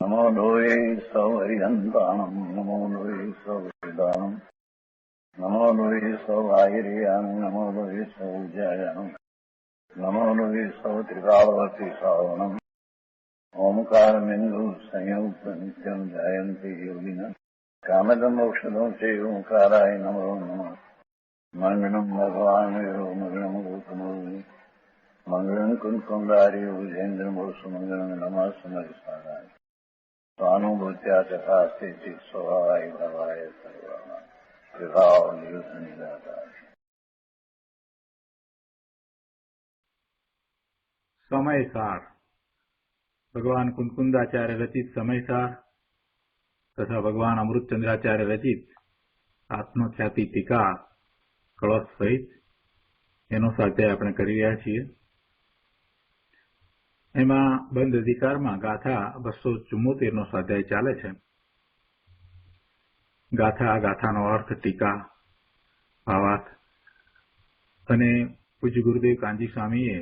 नमो लोये सौहरिहन्ताणम् नमो लोये सौहृदानम् नमो लोये सौभागिर्याम् नमो लोये सौजयानम् नमो लोये सौत्रिकावती सावनम् ओंकारमिन्दु संयुक्त नित्यम् जयन्ति योगिनः कामदम् मोक्षदम् चैव ओंकाराय नमो नमः मङ्गलम् भगवान् वीरो मङ्गलम् गौतमो मङ्गलम् कुन्कुण्डारि भुजेन्द्रमोसु मङ्गलम् नमः समरिसाराय स्वानुभूत्या तथा स्थिति स्वभावाय भवाय सर्वाणां विभाव निरुद्ध निराकार। समयसार भगवान कुंकुंदाचार्य रचित समयसार तथा भगवान अमृतचंद्राचार्य रचित आत्मख्याति टीका कलश सहित એનો સ્વાધ્યાય આપણે કરી રહ્યા છીએ। એમાં બંધ અધિકારમાં ગાથા 274 નો સ્વાધ્યાય ચાલે છે। ગાથાનો અર્થ, ટીકા, ભાવાર્થ અને પૂજ્ય ગુરુદેવ કાંજી સ્વામીએ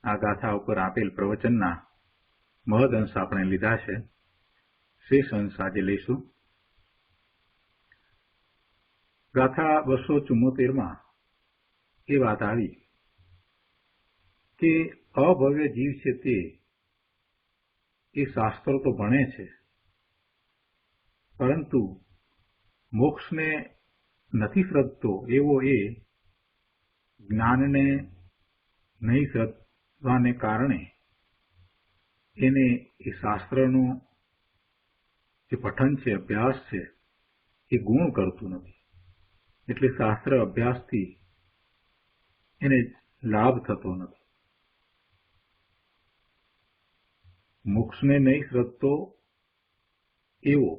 આ ગાથા ઉપર આપેલ પ્રવચનના મહદ અંશ આપણે લીધા છે। શેષ અંશ આજે લઈશું। ગાથા 274માં એ વાત આવી કે અભવ્ય જીવ છે તે એ શાસ્ત્રો તો ભણે છે, પરંતુ મોક્ષને નથી શ્રદ્ધતો એવો એ જ્ઞાનને નહીં શ્રદ્ધવાને કારણે એને એ શાસ્ત્રનું જે પઠન છે, અભ્યાસ છે, એ ગુણ કરતું નથી। એટલે શાસ્ત્ર અભ્યાસથી એને લાભ થતો નથી। મોક્ષને નહીં શ્રદ્ધતો એવો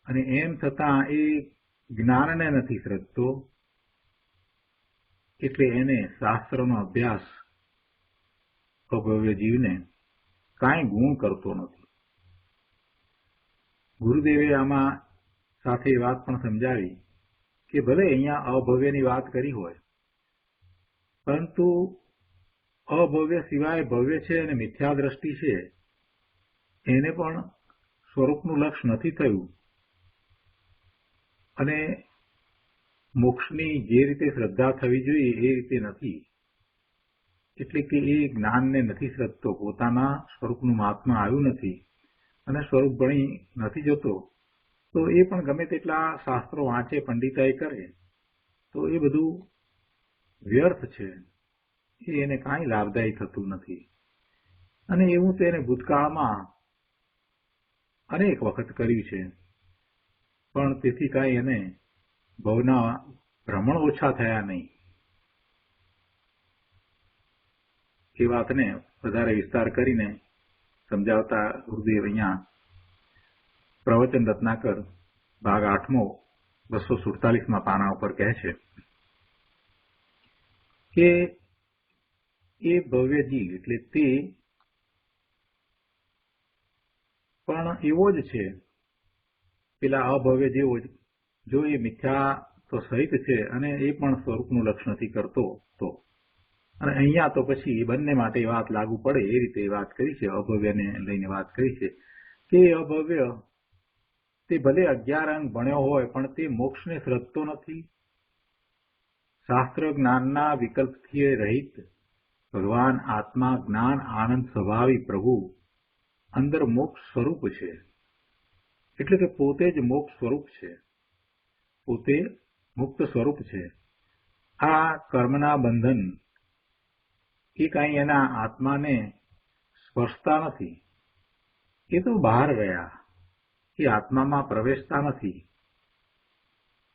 અને એમ છતાં એ જ્ઞાનને નથી શ્રદ્ધતો, એટલે એને શાસ્ત્રનો અભ્યાસ અભવ્ય જીવને કાંઈ ગુણ કરતો નથી। ગુરુદેવે આમાં સાથે એ વાત પણ સમજાવી કે ભલે અહીંયા અભવ્યની વાત કરી હોય, પરંતુ અભવ્ય સિવાય ભવ્ય છે અને મિથ્યા દ્રષ્ટિ છે, એને પણ સ્વરૂપનું લક્ષ નથી થયું અને મોક્ષની જે રીતે શ્રદ્ધા થવી જોઈએ એ રીતે નથી। એટલે કે એ જ્ઞાનને નથી શ્રદ્ધતો, પોતાના સ્વરૂપનું મહાત્મા આવ્યું નથી અને સ્વરૂપ ભણી નથી જતો, તો એ પણ ગમે તેટલા શાસ્ત્રો વાંચે, પંડિતાઈ કરે, તો એ બધું વ્યર્થ છે, એ એને કાંઈ લાભદાયી થતું નથી। અને એવું તેને ભૂતકાળમાં અનેક વખત કર્યું છે, પણ તેથી કાંઈ એને ભવના ભ્રમણ ઓછા થયા નહીં। એ વાતને વધારે વિસ્તાર કરીને સમજાવતા ગુરુદેવ અહીંયા પ્રવચન રત્નાકર ભાગ 8મો 247માં પાના ઉપર કહે છે કે એ ભવ્ય જીવ એટલે તે પણ એવો જ છે, પેલા અભવ્ય જેવો જ, જો એ મિથ્યા તો સહિત છે અને એ પણ સ્વરૂપનું લક્ષ નથી કરતો તો। અને અહીંયા તો પછી બંને માટે વાત લાગુ પડે એ રીતે વાત કરી છે, અભવ્યને લઈને વાત કરી છે કે અભવ્ય તે ભલે 11 અંગ ભણ્યો હોય પણ તે મોક્ષને શ્રદ્ધતો નથી। શાસ્ત્ર જ્ઞાનના વિકલ્પથી રહિત ભગવાન આત્મા જ્ઞાન આનંદ સ્વભાવી પ્રભુ અંદર મોક્ષ સ્વરૂપ છે, એટલે કે પોતે જ મોક્ષ સ્વરૂપ છે, પોતે મુક્ત સ્વરૂપ છે। આ કર્મના બંધન એ કાંઈ એના આત્માને સ્પર્શતા નથી, એ તો બહાર રહ્યા, એ આત્મામાં પ્રવેશતા નથી।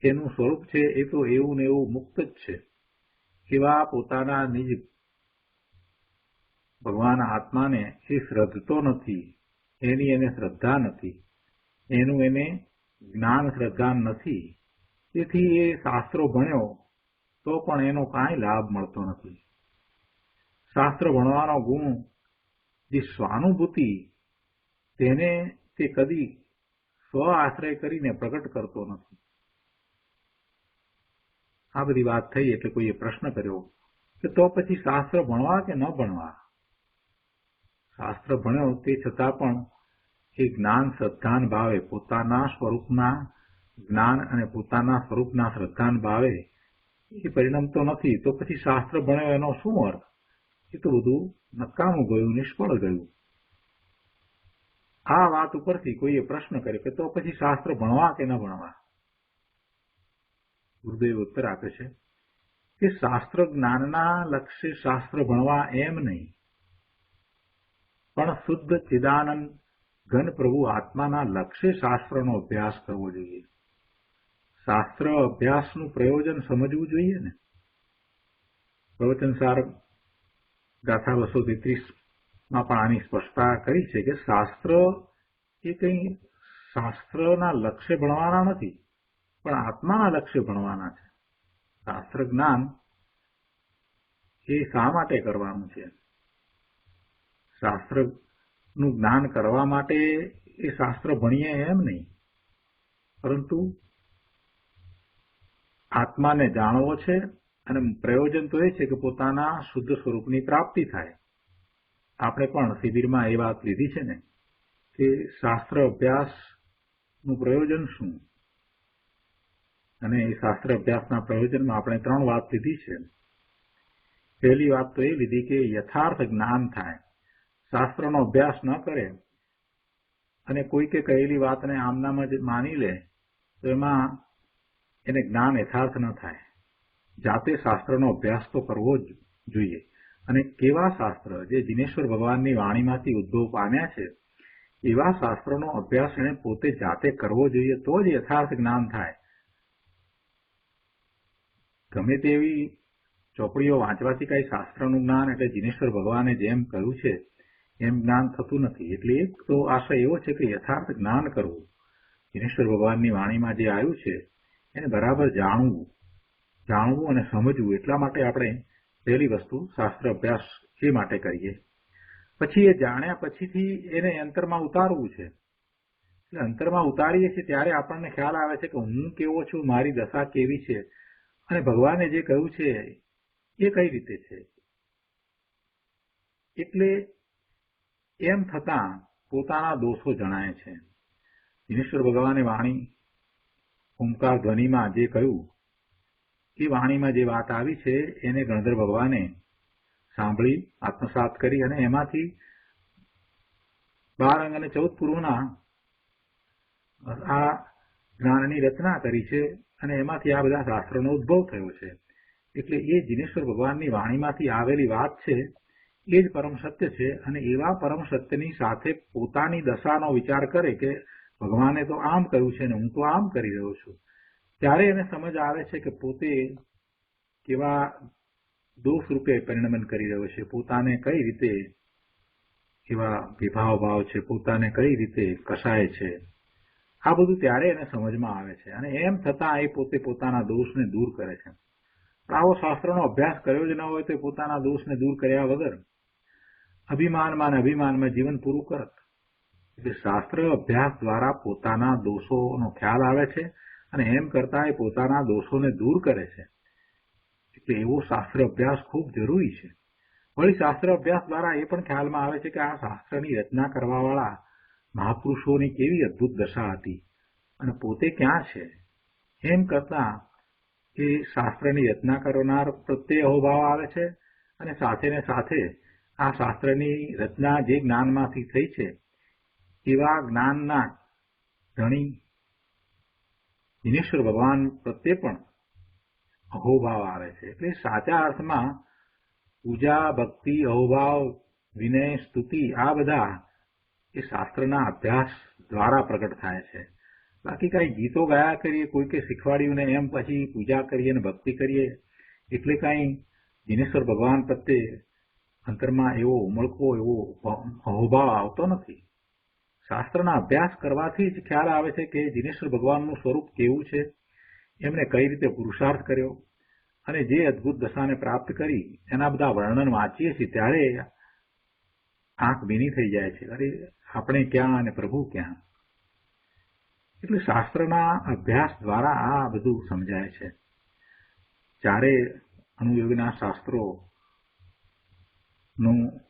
એનું સ્વરૂપ છે એ તો એવું ને એવું મુક્ત જ છે। એવા પોતાના નિજ ભગવાન આત્માને એ શ્રદ્ધતો નથી, એની એને શ્રદ્ધા નથી, એનું એને જ્ઞાન શ્રદ્ધા નથી। તેથી એ શાસ્ત્રો ભણ્યો તો પણ એનો કાંઈ લાભ મળતો નથી। શાસ્ત્ર ભણવાનો ગુણ જે સ્વાનુભૂતિ, તેને તે કદી સ્વ આશ્રય કરીને પ્રગટ કરતો નથી। આ બધી વાત થઈ એટલે કોઈએ પ્રશ્ન કર્યો કે તો પછી શાસ્ત્ર ભણવા કે ન ભણવા? શાસ્ત્ર ભણ્યો તે છતાં પણ એ જ્ઞાન શ્રદ્ધાન ભાવે પોતાના સ્વરૂપના જ્ઞાન અને પોતાના સ્વરૂપના શ્રદ્ધાન ભાવે એ પરિણમતો નથી, તો પછી શાસ્ત્ર ભણ્યો એનો શું અર્થ? એ તો બધું નકામું ગયું, નિષ્ફળ ગયું. આ વાત ઉપરથી કોઈએ પ્રશ્ન કર્યો કે તો પછી શાસ્ત્ર ભણવા કે ન ભણવા? ગુરુદેવ ઉત્તર આપે છે કે શાસ્ત્ર જ્ઞાનના લક્ષ્ય શાસ્ત્ર ભણવા એમ નહીં, પણ શુદ્ધ ચિદાનંદ ઘન પ્રભુ આત્માના લક્ષ્ય શાસ્ત્રનો અભ્યાસ કરવો જોઈએ. શાસ્ત્ર અભ્યાસનું પ્રયોજન સમજવું જોઈએ ને. પ્રવચનસાર ગાથા 233માં પણ આની સ્પષ્ટતા કરી છે કે શાસ્ત્ર એ કંઈ શાસ્ત્રના લક્ષ્ય ભણવાના નથી, પણ આત્માના લક્ષ્ય ભણવાના છે. શાસ્ત્ર જ્ઞાન એ શા માટે કરવાનું છે? શાસ્ત્રનું જ્ઞાન કરવા માટે એ શાસ્ત્ર ભણીએ એમ નહીં, પરંતુ આત્માને જાણવો છે અને પ્રયોજન તો એ છે કે પોતાના શુદ્ધ સ્વરૂપની પ્રાપ્તિ થાય. આપણે પણ શિબિરમાં એ વાત લીધી છે ને કે શાસ્ત્ર અભ્યાસનું પ્રયોજન શું? અને એ શાસ્ત્ર અભ્યાસના પ્રયોજનમાં આપણે 3 વાત લીધી છે. પહેલી વાત તો એ લીધી કે યથાર્થ જ્ઞાન થાય. શાસ્ત્રનો અભ્યાસ ન કરે અને કોઈકે કહેલી વાતને આમનામ જ માની લે તો એમાં એને જ્ઞાન યથાર્થ ન થાય. જાતે શાસ્ત્રનો અભ્યાસ તો કરવો જ જોઈએ. અને કેવા શાસ્ત્ર જે જિનેશ્વર ભગવાનની વાણીમાંથી ઉદ્ભવ પામ્યા છે એવા શાસ્ત્રોનો અભ્યાસ એને પોતે જાતે કરવો જોઈએ, તો જ યથાર્થ જ્ઞાન થાય. ગમે તેવી ચોપડીઓ વાંચવાથી કઈ શાસ્ત્રનું જ્ઞાન એટલે જિનેશ્વર ભગવાને જેમ કહ્યું છે એમ જ્ઞાન થતું નથી. એટલે એક તો આશય એવો છે કે યથાર્થ જ્ઞાન કરવું, જિનેશ્વર ભગવાનની વાણીમાં જે આવ્યું છે એને બરાબર જાણવું અને સમજવું. એટલા માટે આપણે પહેલી વસ્તુ શાસ્ત્ર અભ્યાસ એ માટે કરીએ. પછી એ જાણ્યા પછીથી એને અંતરમાં ઉતારવું છે. એટલે અંતરમાં ઉતારીએ છીએ ત્યારે આપણને ખ્યાલ આવે છે કે હું કેવો છું, મારી દશા કેવી છે, અને ભગવાને જે કહ્યું છે એ કઈ રીતે છે. એટલે એમ થતાં પોતાના દોષો જણાય છે. જિનેશ્વર ભગવાને વાણી ઓમકાર ધ્વનિમાં જે કહ્યું એ વાણીમાં જે વાત આવી છે એને ગણધર ભગવાને સાંભળી, આત્મસાત કરી અને એમાંથી 12 અંગ અને 14 પૂર્વના આ જ્ઞાનની રચના કરી છે અને એમાંથી આ બધા શાસ્ત્રોનો ઉદ્ભવ થયો છે. એટલે એ જિનેશ્વર ભગવાનની વાણીમાંથી આવેલી વાત છે એ જ પરમ સત્ય છે. અને એવા પરમ સત્યની સાથે પોતાની દશાનો વિચાર કરે કે ભગવાને તો આમ કહ્યું છે ને હું તો આમ કરી રહ્યો છું, ત્યારે એને સમજ આવે છે કે પોતે કેવા દોષ રૂપે પરિણમન કરી રહ્યો છે, પોતાને કઈ રીતે એવા વિભાવ ભાવ છે, પોતાને કઈ રીતે કસાય છે. આ બધું ત્યારે એને સમજમાં આવે છે અને એમ થતાં એ પોતે પોતાના દોષને દૂર કરે છે. આવો શાસ્ત્રનો અભ્યાસ કર્યો જ ન હોય તો પોતાના દોષને દૂર કર્યા વગર અભિમાનમાં જીવન પૂરું કરત. એટલે શાસ્ત્ર અભ્યાસ દ્વારા પોતાના દોષોનો ખ્યાલ આવે છે અને એમ કરતા એ પોતાના દોષોને દૂર કરે છે. એટલે એવો શાસ્ત્ર અભ્યાસ ખૂબ જરૂરી છે. વળી શાસ્ત્ર અભ્યાસ દ્વારા એ પણ ખ્યાલમાં આવે છે કે આ શાસ્ત્રની રચના કરવાવાળા મહાપુરુષોની કેવી અદ્ભુત દશા હતી અને પોતે ક્યાં છે. એમ કરતા એ શાસ્ત્રની રચના કરનાર પ્રત્યે અહોભાવ આવે છે અને સાથે ને સાથે આ શાસ્ત્રની રચના જે જ્ઞાનમાંથી થઈ છે એવા જ્ઞાનના ધણી જિનેશ્વર ભગવાન પ્રત્યે પણ અહોભાવ આવે છે. એટલે સાચા અર્થમાં પૂજા, ભક્તિ, અહોભાવ, વિનય, સ્તુતિ આ બધા એ શાસ્ત્રના અભ્યાસ દ્વારા પ્રગટ થાય છે. બાકી કઈ ગીતો ગાયા કરીએ, કોઈકે શીખવાડ્યું ને એમ પછી પૂજા કરીએ ને ભક્તિ કરીએ એટલે કઈ જિનેશ્વર ભગવાન પ્રત્યે અંતરમાં એવો ઉમળકો એવો અહોભાવ આવતો નથી. શાસ્ત્રના અભ્યાસ કરવાથી જ ખ્યાલ આવે છે કે જિનેશ્વર ભગવાનનું સ્વરૂપ કેવું છે, એમને કઈ રીતે પુરુષાર્થ કર્યો અને જે અદ્ભુત દશાને પ્રાપ્ત કરી એના બધા વર્ણન વાંચીએ છીએ ત્યારે આંખ ભીની થઈ જાય છે. અરે આપણે ક્યાં અને પ્રભુ ક્યાં. એટલે શાસ્ત્રના અભ્યાસ દ્વારા આ બધું સમજાય છે. ચારે અનુયોગના શાસ્ત્રોનું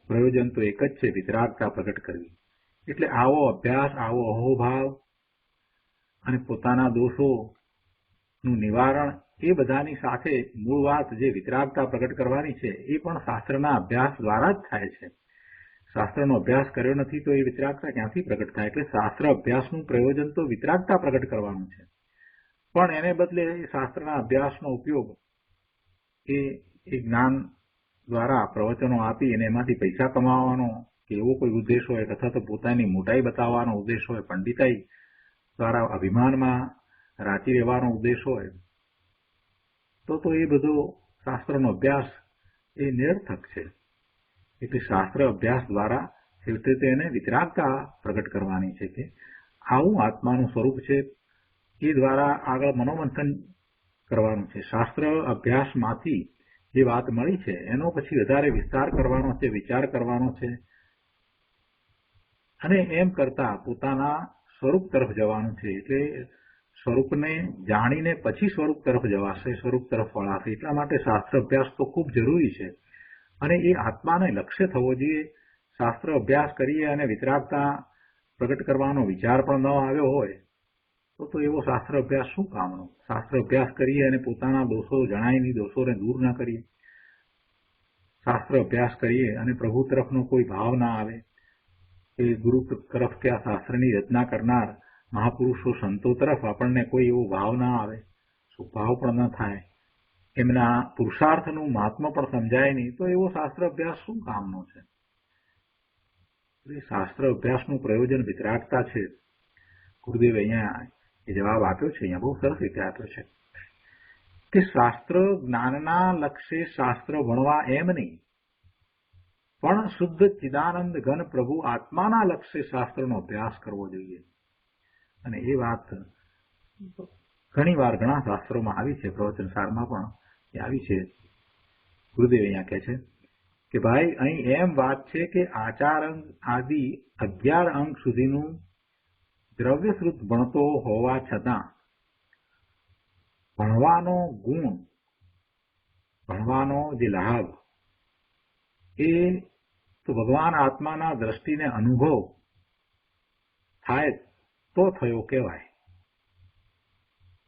પ્રયોજન તો એક જ છે, વિતરાગતા પ્રગટ કરવી. એટલે આવો અભ્યાસ, આવો અહોભાવ અને પોતાના દોષોનું નિવારણ એ બધાની સાથે મૂળ વાત જે વિતરાગતા પ્રગટ કરવાની છે એ પણ શાસ્ત્રના અભ્યાસ દ્વારા જ થાય છે. શાસ્ત્રનો અભ્યાસ કર્યો નથી તો એ વિતરાગતા ક્યાંથી પ્રગટ થાય? એટલે શાસ્ત્ર અભ્યાસનું પ્રયોજન તો વિતરાગતા પ્રગટ કરવાનું છે, પણ એને બદલે શાસ્ત્રના અભ્યાસનો ઉપયોગ એ જ્ઞાન દ્વારા પ્રવચનો આપી અને એમાંથી પૈસા કમાવાનો કે એવો કોઈ ઉદ્દેશ હોય, અથવા તો પોતાની મોટાઈ બતાવવાનો ઉદ્દેશ હોય, પંડિતાઈ દ્વારા અભિમાનમાં રાચી રહેવાનો ઉદ્દેશ હોય, તો એ બધો શાસ્ત્રનો અભ્યાસ એ નિરર્થક છે. એટલે શાસ્ત્ર અભ્યાસ દ્વારા છેવટે એને વિતરાગતા પ્રગટ કરવાની છે કે આવું આત્માનું સ્વરૂપ છે. એ દ્વારા આગળ મનોમંથન કરવાનું છે. શાસ્ત્ર અભ્યાસમાંથી જે વાત મળી છે એનો પછી વધારે વિસ્તાર કરવાનો છે, વિચાર કરવાનો છે, અને એમ કરતા પોતાના સ્વરૂપ તરફ જવાનું છે. એટલે સ્વરૂપને જાણીને પછી સ્વરૂપ તરફ જવાશે, સ્વરૂપ તરફ વળાશે. એટલા માટે શાસ્ત્ર અભ્યાસ તો ખૂબ જરૂરી છે, અને એ આત્માને લક્ષ્ય થવો જોઈએ. શાસ્ત્ર અભ્યાસ કરીએ અને વિતરાગતા પ્રગટ કરવાનો વિચાર પણ ન આવ્યો હોય તો એવો શાસ્ત્ર અભ્યાસ શું કામનો? શાસ્ત્ર અભ્યાસ કરીએ અને પોતાના દોષો જણાય નહીં, દોષોને દૂર ન કરીએ. શાસ્ત્ર અભ્યાસ કરીએ અને પ્રભુ તરફનો કોઈ ભાવ ના આવે, એ ગુરુ તરફ કે આ શાસ્ત્રની રચના કરનાર મહાપુરુષો સંતો તરફ આપણને કોઈ એવો ભાવ ના આવે, સુભાવ પણ ન થાય, એમના પુરુષાર્થનું મહાત્મા પણ સમજાય નહીં, તો એવો શાસ્ત્ર અભ્યાસ શું કામનો છે? શાસ્ત્ર અભ્યાસનું પ્રયોજન વિતરાગતા છે. ગુરુદેવ અહીંયા એ જવાબ આપ્યો છે, અહીંયા બહુ સરસ રીતે આપ્યો છે કે શાસ્ત્ર જ્ઞાનના લક્ષ્ય શાસ્ત્ર ભણવા એમ નહીં, પણ શુદ્ધ ચિદાનંદ ઘન પ્રભુ આત્માના લક્ષ્ય શાસ્ત્રનો અભ્યાસ કરવો જોઈએ. અને એ વાત ઘણી વાર ઘણા શાસ્ત્રોમાં આવી છે, પ્રવચન સારમાં પણ એ આવી છે. ગુરુદેવ અહીંયા કહે છે કે ભાઈ અહીં એમ વાત છે કે આચાર અંગ આદિ 11 અંગ સુધીનું દ્રવ્યશ્રુત ભણતો હોવા છતાં ભણવાનો ગુણ, ભણવાનો જે લાભ એ તો ભગવાન આત્માના દ્રષ્ટિને અનુભવ થાય તો થયો કહેવાય.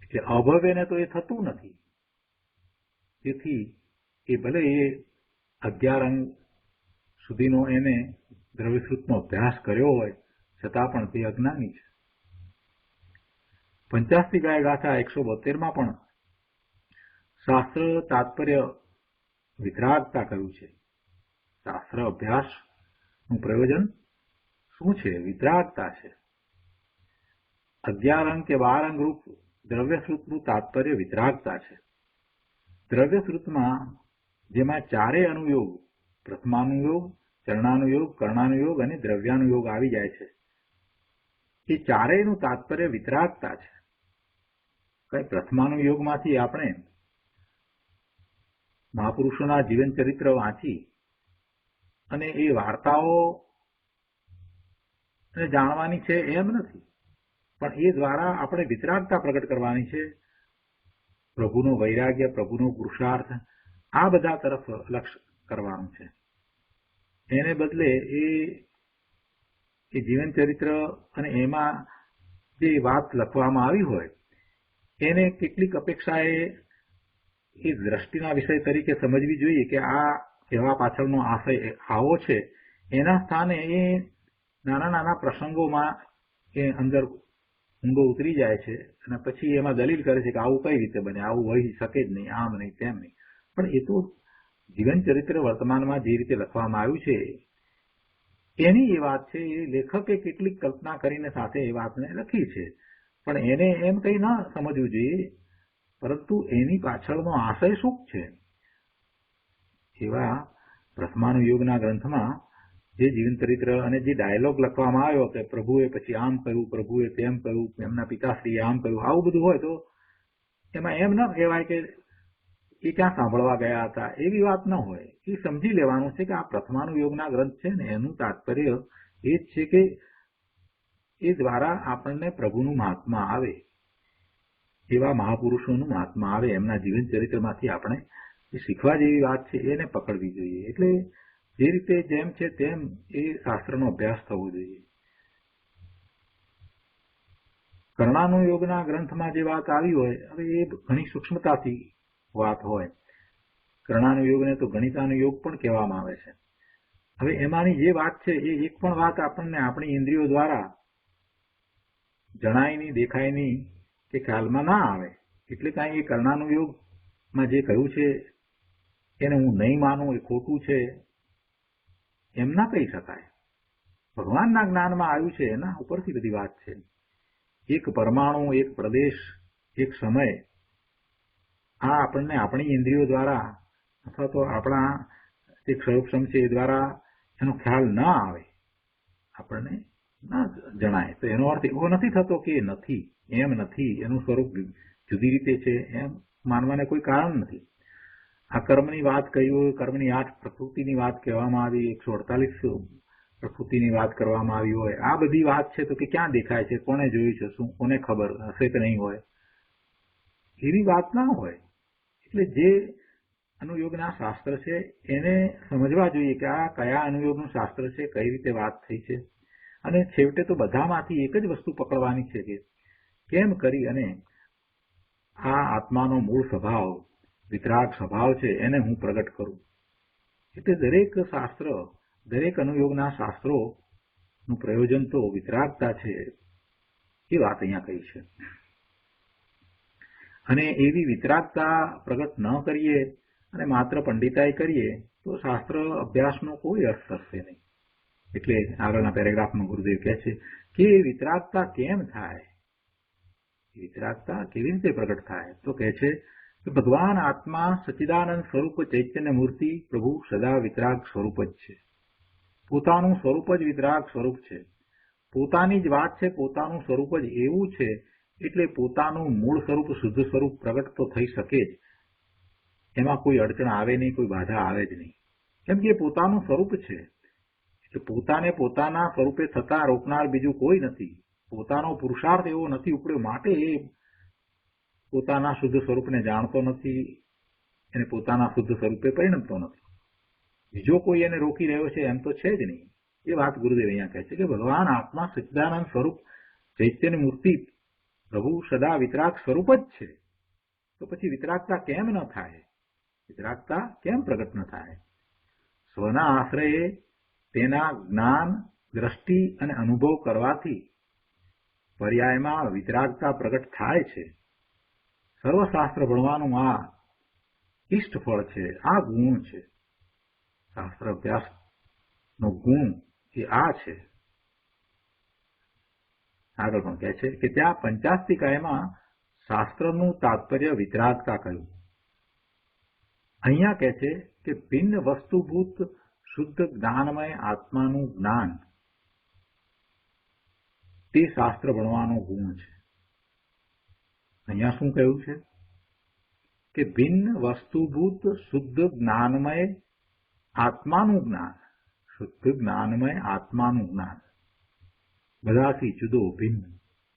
એટલે અભવ્યને તો એ થતું નથી. તેથી એ ભલે એ 11 અંગ સુધીનો એને દ્રવ્યશ્રુતનો અભ્યાસ કર્યો હોય છતાં પણ તે અજ્ઞાની છે. 85 ગાય ગાથા 172માં પણ શાસ્ત્ર તાત્પર્ય વિતરાગતા કહ્યું છે. શાસ્ત્ર અભ્યાસનું પ્રયોજન શું છે? વિતરાગતા છે. 11 અંગ કે 12 અંગ રૂપ દ્રવ્યશ્રુતનું તાત્પર્ય વિતરાગતા છે. દ્રવ્યશ્રુતમાં જેમાં ચારેય અનુયોગ, પ્રથમાનુયોગ, ચરણાનુયોગ, કર્ણાનુયોગ અને દ્રવ્યાનુયોગ આવી જાય છે, એ ચારેયનું તાત્પર્ય વિતરાગતા છે. કઈ પ્રથમાનુયોગમાંથી આપણે મહાપુરુષોના જીવન ચરિત્ર વાંચી અને એ વાર્તાઓ જાણવાની છે એમ નથી, પણ એ દ્વારા આપણે વિતરાગતા પ્રગટ કરવાની છે. પ્રભુનો વૈરાગ્ય, પ્રભુનો પુરુષાર્થ, આ બધા તરફ લક્ષ્ય કરવાનું છે. એને બદલે એ જીવન ચરિત્ર અને એમાં જે વાત લખવામાં આવી હોય એને કેટલીક અપેક્ષાએ એ દ્રષ્ટિના વિષય તરીકે સમજવી જોઈએ કે આ કહેવા પાછળનો આશય આવો છે. એના સ્થાને એ નાના નાના પ્રસંગોમાં એ અંદર ઊંડો ઉતરી જાય છે અને પછી એમાં દલીલ કરે છે કે આવું કઈ રીતે બને, આવું હોઈ શકે જ નહીં, આમ નહીં તેમ નહીં. પણ એ તો જીવન ચરિત્ર વર્તમાનમાં જે રીતે લખવામાં આવ્યું છે એની એ વાત છે. એ લેખકે કેટલીક કલ્પના કરીને સાથે એ વાતને લખી છે, પણ એને એમ કઈ ના સમજવું જોઈએ, પરંતુ એની પાછળનો આશય શું છે? એવા પ્રથમાનુયોગના ગ્રંથમાં જે જીવન ચરિત્ર અને જે ડાયલોગ લખવામાં આવ્યો કે પ્રભુએ પછી આમ કહ્યું, પ્રભુએ તેમ કહ્યું, એમના પિતાશ્રીએ આમ કહ્યું, આવું બધું હોય તો એમાં એમ ન કહેવાય કે એ ક્યાં સાંભળવા ગયા હતા, એવી વાત ન હોય. એ સમજી લેવાનું છે કે આ પ્રથમાનુયોગના ગ્રંથ છે ને એનું તાત્પર્ય એ જ છે કે એ દ્વારા આપણને પ્રભુનું મહાત્મા આવે, એવા મહાપુરુષોનું મહાત્મા આવે, એમના જીવન ચરિત્રમાંથી આપણે એ શીખવા જેવી વાત છે એને પકડવી જોઈએ. એટલે જે રીતે જેમ છે તેમ એ શાસ્ત્રનો અભ્યાસ થવો જોઈએ. કર્ણાનુયોગના ગ્રંથમાં જે વાત આવી હોય, હવે એ ઘણી સૂક્ષ્મતાથી વાત હોય. કર્ણાનુયોગને તો ગણિતાનુયોગ પણ કહેવામાં આવે છે. હવે એમાંની જે વાત છે એ એક પણ વાત આપણને આપણી ઇન્દ્રિયો દ્વારા જણાય નહીં, દેખાય નહીં કે ખ્યાલમાં ના આવે. એટલે કાંઈ એ કર્ણાનુયોગમાં જે કહ્યું છે એને હું નહીં માનું, એ ખોટું છે એમ ના કહી શકાય. ભગવાનના જ્ઞાનમાં આવ્યું છે એના ઉપરથી બધી વાત છે. એક પરમાણુ, એક પ્રદેશ, એક સમય, આ આપણને આપણી ઇન્દ્રિયો દ્વારા અથવા તો આપણા જે ક્ષયોક્ષમ છે એ દ્વારા એનો ખ્યાલ ન આવે, આપણને ના જણાય. તો એનો અર્થ એવો નથી થતો કે નથી, એમ નથી, એનું સ્વરૂપ જુદી રીતે છે એમ માનવાને કોઈ કારણ નથી. આ કર્મની વાત કહી હોય, કર્મની 8 પ્રકૃતિની વાત કહેવામાં આવી, 148 પ્રકૃતિની વાત કરવામાં આવી હોય, આ બધી વાત છે તો કે ક્યાં દેખાય છે, કોને જોયું છે, શું કોને ખબર હશે કે નહીં હોય, એવી વાત ના હોય. એટલે જે અનુયોગના શાસ્ત્ર છે એને સમજવા જોઈએ કે આ કયા અનુયોગનું શાસ્ત્ર છે, કઈ રીતે વાત થઈ છે. અને છેવટે તો બધામાંથી એક જ વસ્તુ પકડવાની છે કે કેમ કરી અને આ આત્માનો મૂળ સ્વભાવ, વિતરાગ સ્વભાવ છે એને હું પ્રગટ કરું. એટલે દરેક શાસ્ત્ર, દરેક અનુયોગના શાસ્ત્રોનું પ્રયોજન તો વિતરાગતા છે એ વાત અહીંયા કહી છે. અને એવી વિતરાગતા પ્રગટ ન કરીએ અને માત્ર પંડિતાઈ કરીએ તો શાસ્ત્ર અભ્યાસનો કોઈ અર્થ થશે નહીં. એટલે આગળના પેરેગ્રાફમાં ગુરુદેવ કહે છે કે વિતરાગતા કેમ થાય, વિતરાગતા કેવી રીતે પ્રગટ થાય? તો કહે છે કે ભગવાન આત્મા સચ્ચિદાનંદ સ્વરૂપ ચૈતન્ય મૂર્તિ પ્રભુ સદા વિતરાગ સ્વરૂપ જ છે. પોતાનું સ્વરૂપ જ વિતરાગ સ્વરૂપ છે. પોતાની જ વાત છે, પોતાનું સ્વરૂપ જ એવું છે. એટલે પોતાનું મૂળ સ્વરૂપ, શુદ્ધ સ્વરૂપ પ્રગટ તો થઈ શકે જ, એમાં કોઈ અડચણ આવે નહીં, કોઈ બાધા આવે જ નહીં. કેમ કે પોતાનું સ્વરૂપ છે. એટલે પોતાને પોતાના સ્વરૂપે થતા રોકનાર બીજું કોઈ નથી. પોતાનો પુરુષાર્થ એવો નથી ઉપડ્યો, માટે એ પોતાના શુદ્ધ સ્વરૂપને જાણતો નથી, એને પોતાના શુદ્ધ સ્વરૂપે પરિણમતો નથી. બીજો કોઈ એને રોકી રહ્યો છે એમ તો છે જ નહીં. એ વાત ગુરુદેવ અહીંયા કહે છે કે ભગવાન આત્મા સચ્ચિદાનંદ સ્વરૂપ ચૈતન્ય મૂર્તિ પ્રભુ સદા વિતરાગ સ્વરૂપ જ છે. તો પછી વિતરાગતા કેમ ન થાય? વિતરાગતા કેમ પ્રગટ ન થાય? સ્વના આશ્રયે તેના જ્ઞાન, દ્રષ્ટિ અને અનુભવ કરવાથી પર્યાયમાં વિતરાગતા પ્રગટ થાય છે. સર્વશાસ્ત્ર ભણવાનું આ ઇષ્ટફળ છે, આ ગુણ છે. શાસ્ત્ર અભ્યાસનો ગુણ એ આ છે. આગળ પણ કહે છે કે ત્યાં પંચાસ્તિકાયમાં શાસ્ત્રનું તાત્પર્ય વિતરાગતા કહ્યું. અહીંયા કહે છે કે ભિન્ન વસ્તુભૂત શુદ્ધ જ્ઞાનમય આત્માનું જ્ઞાન તે શાસ્ત્ર ભણવાનો ગુણ છે. અહીંયા શું કહ્યું છે કે ભિન્ન વસ્તુભૂત શુદ્ધ જ્ઞાનમય આત્માનું જ્ઞાન, શુદ્ધ જ્ઞાનમય આત્માનું જ્ઞાન, બધાથી જુદો ભિન્ન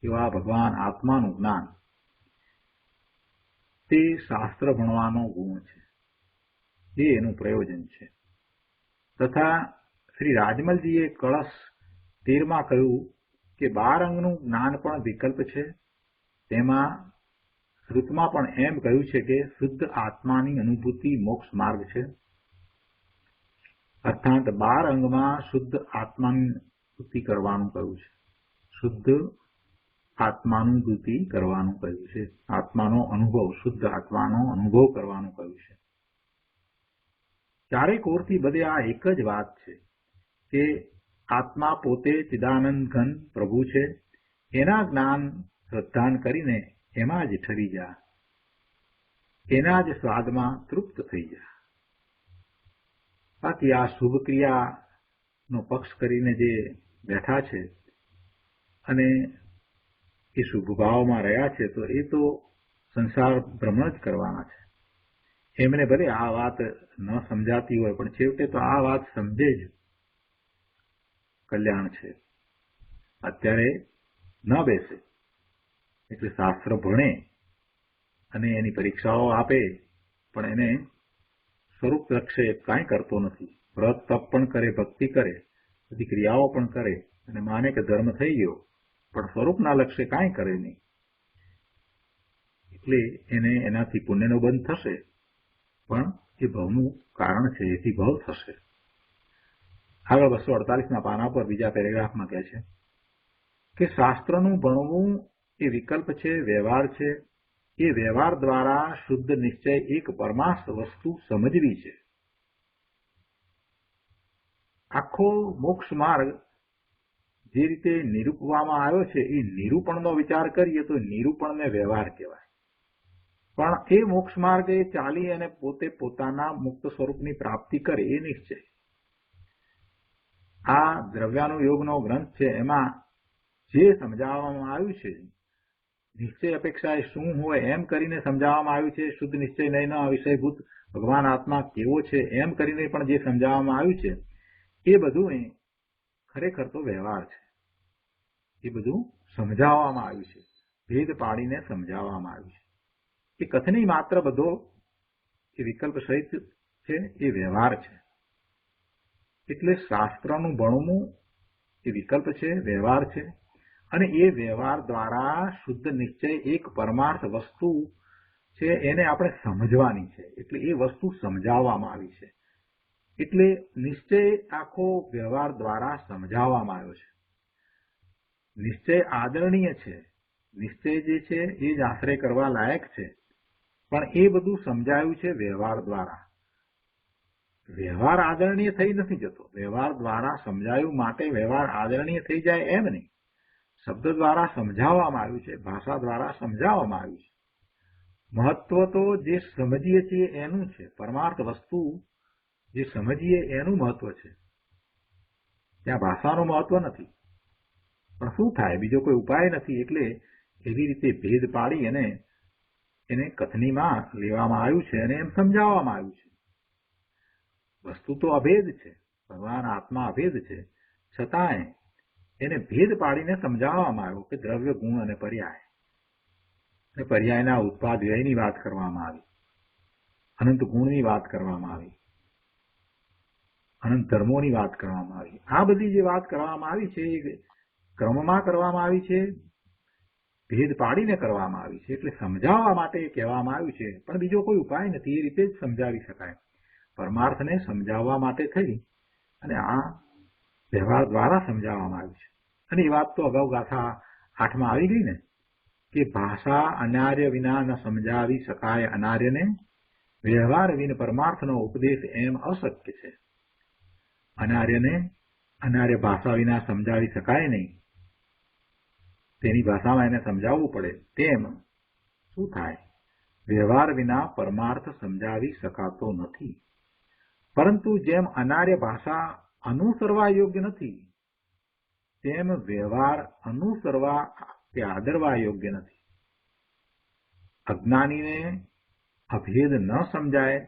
એવા ભગવાન આત્માનું જ્ઞાન, તે શાસ્ત્ર ભણવાનો ગુણ છે. એ એનું પ્રયોજન છે. તથા શ્રી રાજમલજીએ કળશ 13માં કહ્યું કે 12 અંગનું જ્ઞાન પણ વિકલ્પ છે. તેમાં શ્રુતમાં પણ એમ કહ્યું છે કે શુદ્ધ આત્માની અનુભૂતિ મોક્ષ માર્ગ છે. અર્થાત 12 અંગમાં શુદ્ધ આત્માની અનુભૂતિ કરવાનું કહ્યું છે. શુદ્ધ આત્માનું અનુભૂતિ કરવાનું કહ્યું છે. આત્માનો અનુભવ, શુદ્ધ આત્માનો અનુભવ કરવાનું કહ્યું છે. ચારેય કોરથી બધે આ એક જ વાત છે કે આત્મા પોતે ચિદાનંદ ઘન પ્રભુ છે. એના જ્ઞાન શ્રદ્ધાન કરીને એમાં જ ઠરી જા, એના જ સ્વાદમાં તૃપ્ત થઈ જા. બાકી આ શુભ ક્રિયાનો પક્ષ કરીને જે બેઠા છે અને એ શુભ ભાવમાં રહ્યા છે તો એ તો સંસાર ભ્રમણ જ કરવાના છે. એમને ભલે આ વાત ન સમજાતી હોય પણ છેવટે તો આ વાત સમજે જ કલ્યાણ છે. અત્યારે ન બેસે એટલે શાસ્ત્ર ભણે અને એની પરીક્ષાઓ આપે પણ એને સ્વરૂપ લક્ષ્ય કાંઈ કરતો નથી. વ્રત તપ પણ કરે, ભક્તિ કરે, બધી ક્રિયાઓ પણ કરે અને માને કે ધર્મ થઈ ગયો પણ સ્વરૂપના લક્ષ્ય કાંઈ કરે નહીં. એટલે એને એનાથી પુણ્યનો બંધ થશે, પણ એ ભવનું કારણ છે, એથી ભવ થશે. આગળ 248ના પાના પર બીજા પેરેગ્રાફમાં કહે છે કે શાસ્ત્રનું ભણવું એ વિકલ્પ છે, વ્યવહાર છે. એ વ્યવહાર દ્વારા શુદ્ધ નિશ્ચય એક પરમાર્થ વસ્તુ સમજવી છે. આખો મોક્ષ માર્ગ જે રીતે નિરૂપવામાં આવ્યો છે એ નિરૂપણનો વિચાર કરીએ તો નિરૂપણને વ્યવહાર કહેવાય. પણ એ મોક્ષ માર્ગ એ ચાલી અને પોતે પોતાના મુક્ત સ્વરૂપની પ્રાપ્તિ કરે એ નિશ્ચય. આ દ્રવ્યાનુયોગનો ગ્રંથ છે, એમાં જે સમજાવવામાં આવ્યું છે નિશ્ચય અપેક્ષા એ શું હોય એમ કરીને સમજાવવામાં આવ્યું છે. શુદ્ધ નિશ્ચય નહીં વિષયભૂત ભગવાન આત્મા કેવો છે એમ કરીને પણ જે સમજાવવામાં આવ્યું છે એ બધું એ ખરેખર તો વ્યવહાર છે. એ બધું સમજાવવામાં આવ્યું છે, ભેદ પાડીને સમજાવવામાં આવ્યું છે. એ કથની માત્ર બધો એ વિકલ્પ સહિત છે, એ વ્યવહાર છે. એટલે શાસ્ત્રનું ભણવું એ વિકલ્પ છે, વ્યવહાર છે. અને એ વ્યવહાર દ્વારા શુદ્ધ નિશ્ચય એક પરમાર્થ વસ્તુ છે એને આપણે સમજવાની છે. એટલે એ વસ્તુ સમજાવવામાં આવી છે. એટલે નિશ્ચય આખો વ્યવહાર દ્વારા સમજાવવામાં આવ્યો છે. નિશ્ચય આદરણીય છે. નિશ્ચય જે છે એ જ આશ્રય કરવા લાયક છે, પણ એ બધું સમજાયું છે વ્યવહાર દ્વારા. વ્યવહાર આદરણીય થઈ નથી જતો. વ્યવહાર દ્વારા સમજાયું માટે વ્યવહાર આદરણીય થઈ જાય એમ નહીં. શબ્દ દ્વારા સમજાવવામાં આવ્યું છે, ભાષા દ્વારા સમજાવવામાં આવ્યું છે. મહત્વ તો જે સમજીએ છીએ એનું છે. પરમાર્થ વસ્તુ જે સમજીએ એનું મહત્વ છે. ત્યાં ભાષાનું મહત્વ નથી. પણ શું થાય, બીજો કોઈ ઉપાય નથી. એટલે એવી રીતે ભેદ પાડી અને એને કથનીમાં લેવામાં આવ્યું છે અને એમ સમજાવવામાં આવ્યું છે. વસ્તુ તો અભેદ છે, ભગવાન આત્મા અભેદ છે, છતાંય એને ભેદ પાડીને સમજાવવામાં આવ્યો કે દ્રવ્ય, ગુણ અને પર્યાય. અને પર્યાયના ઉત્પાદ વ્યયની વાત કરવામાં આવી, અનંત ગુણની વાત કરવામાં આવી, અનંત ધર્મોની વાત કરવામાં આવી. આ બધી જે વાત કરવામાં આવી છે એ ક્રમમાં કરવામાં આવી છે, ભેદ પાડીને કરવામાં આવી છે. એટલે સમજાવવા માટે કહેવામાં આવ્યું છે, પણ બીજો કોઈ ઉપાય નથી. એ રીતે જ સમજાવી શકાય. પરમાર્થને સમજાવવા માટે થઈ અને આ વ્યવહાર દ્વારા સમજાવવામાં આવ્યું છે. અને એ વાત તો અગાઉ ગાથા 8માં આવી ગઈ ને કે ભાષા અનાર્ય વિના ન સમજાવી શકાય અનાર્યને, વ્યવહાર વિન પરમાર્થનો ઉપદેશ એમ અશક્ય છે. અનાર્યને અનાર્ય ભાષા વિના સમજાવી શકાય નહીં, તેની ભાષામાં એને સમજાવવું પડે. તેમ શું થાય, વ્યવહાર વિના પરમાર્થ સમજાવી શકાતો નથી. પરંતુ જેમ અનાર્ય ભાષા અનુસરવા યોગ્ય નથી, તેમ વ્યવહાર અનુસરવા કે આદરવા યોગ્ય નથી. અજ્ઞાનીને અભેદ ન સમજાય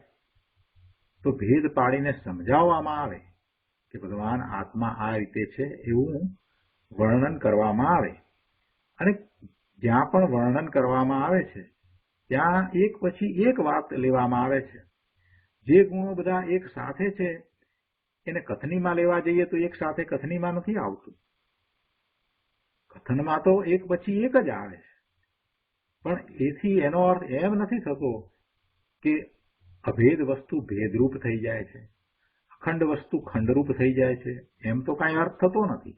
તો ભેદ પાડીને સમજાવવામાં આવે કે ભગવાન આત્મા આ રીતે છે એવું વર્ણન કરવામાં આવે. અને જ્યાં પણ વર્ણન કરવામાં આવે છે ત્યાં એક પછી એક વાત લેવામાં આવે છે. જે ગુણો બધા એક સાથે છે એને કથનીમાં લેવા જઈએ તો એક સાથે કથનીમાં નથી આવતું. કથનમાં તો એક પછી એક જ આવે છે. પણ એથી એનો અર્થ એમ નથી થતો કે અભેદ વસ્તુ ભેદરૂપ થઈ જાય છે, અખંડ વસ્તુ ખંડરૂપ થઈ જાય છે. એમ તો કાંઈ અર્થ થતો નથી.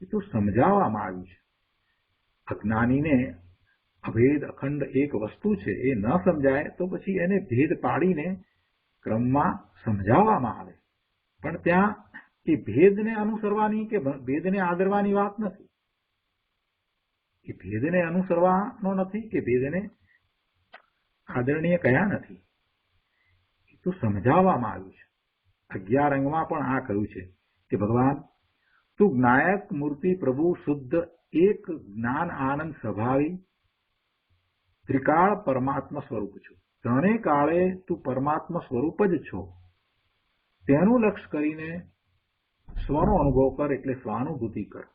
એ તો સમજાવવામાં આવ્યું છે. અજ્ઞાનીને અભેદ અખંડ એક વસ્તુ છે એ ન સમજાય તો પછી એને ભેદ પાડીને ક્રમમાં સમજાવવામાં આવે. પણ ત્યાં એ ભેદને અનુસરવાની કે ભેદને આદરવાની વાત નથી. એ ભેદને અનુસરવાનો નથી કે ભેદને આદરણીય કયા નથી. એ તો સમજાવવામાં આવ્યું છે. 11 અંગમાં પણ આ કહ્યું છે કે ભગવાન તું જ્ઞાયક મૂર્તિ પ્રભુ શુદ્ધ એક જ્ઞાન આનંદ સ્વભાવી ત્રિકાળ પરમાત્મા સ્વરૂપ છું. ત્રણેય કાળે તું પરમાત્મા સ્વરૂપ જ છો. તેનું લક્ષ્ય કરીને સ્વનો અનુભવ કર, એટલે સ્વાનુભૂતિ કર,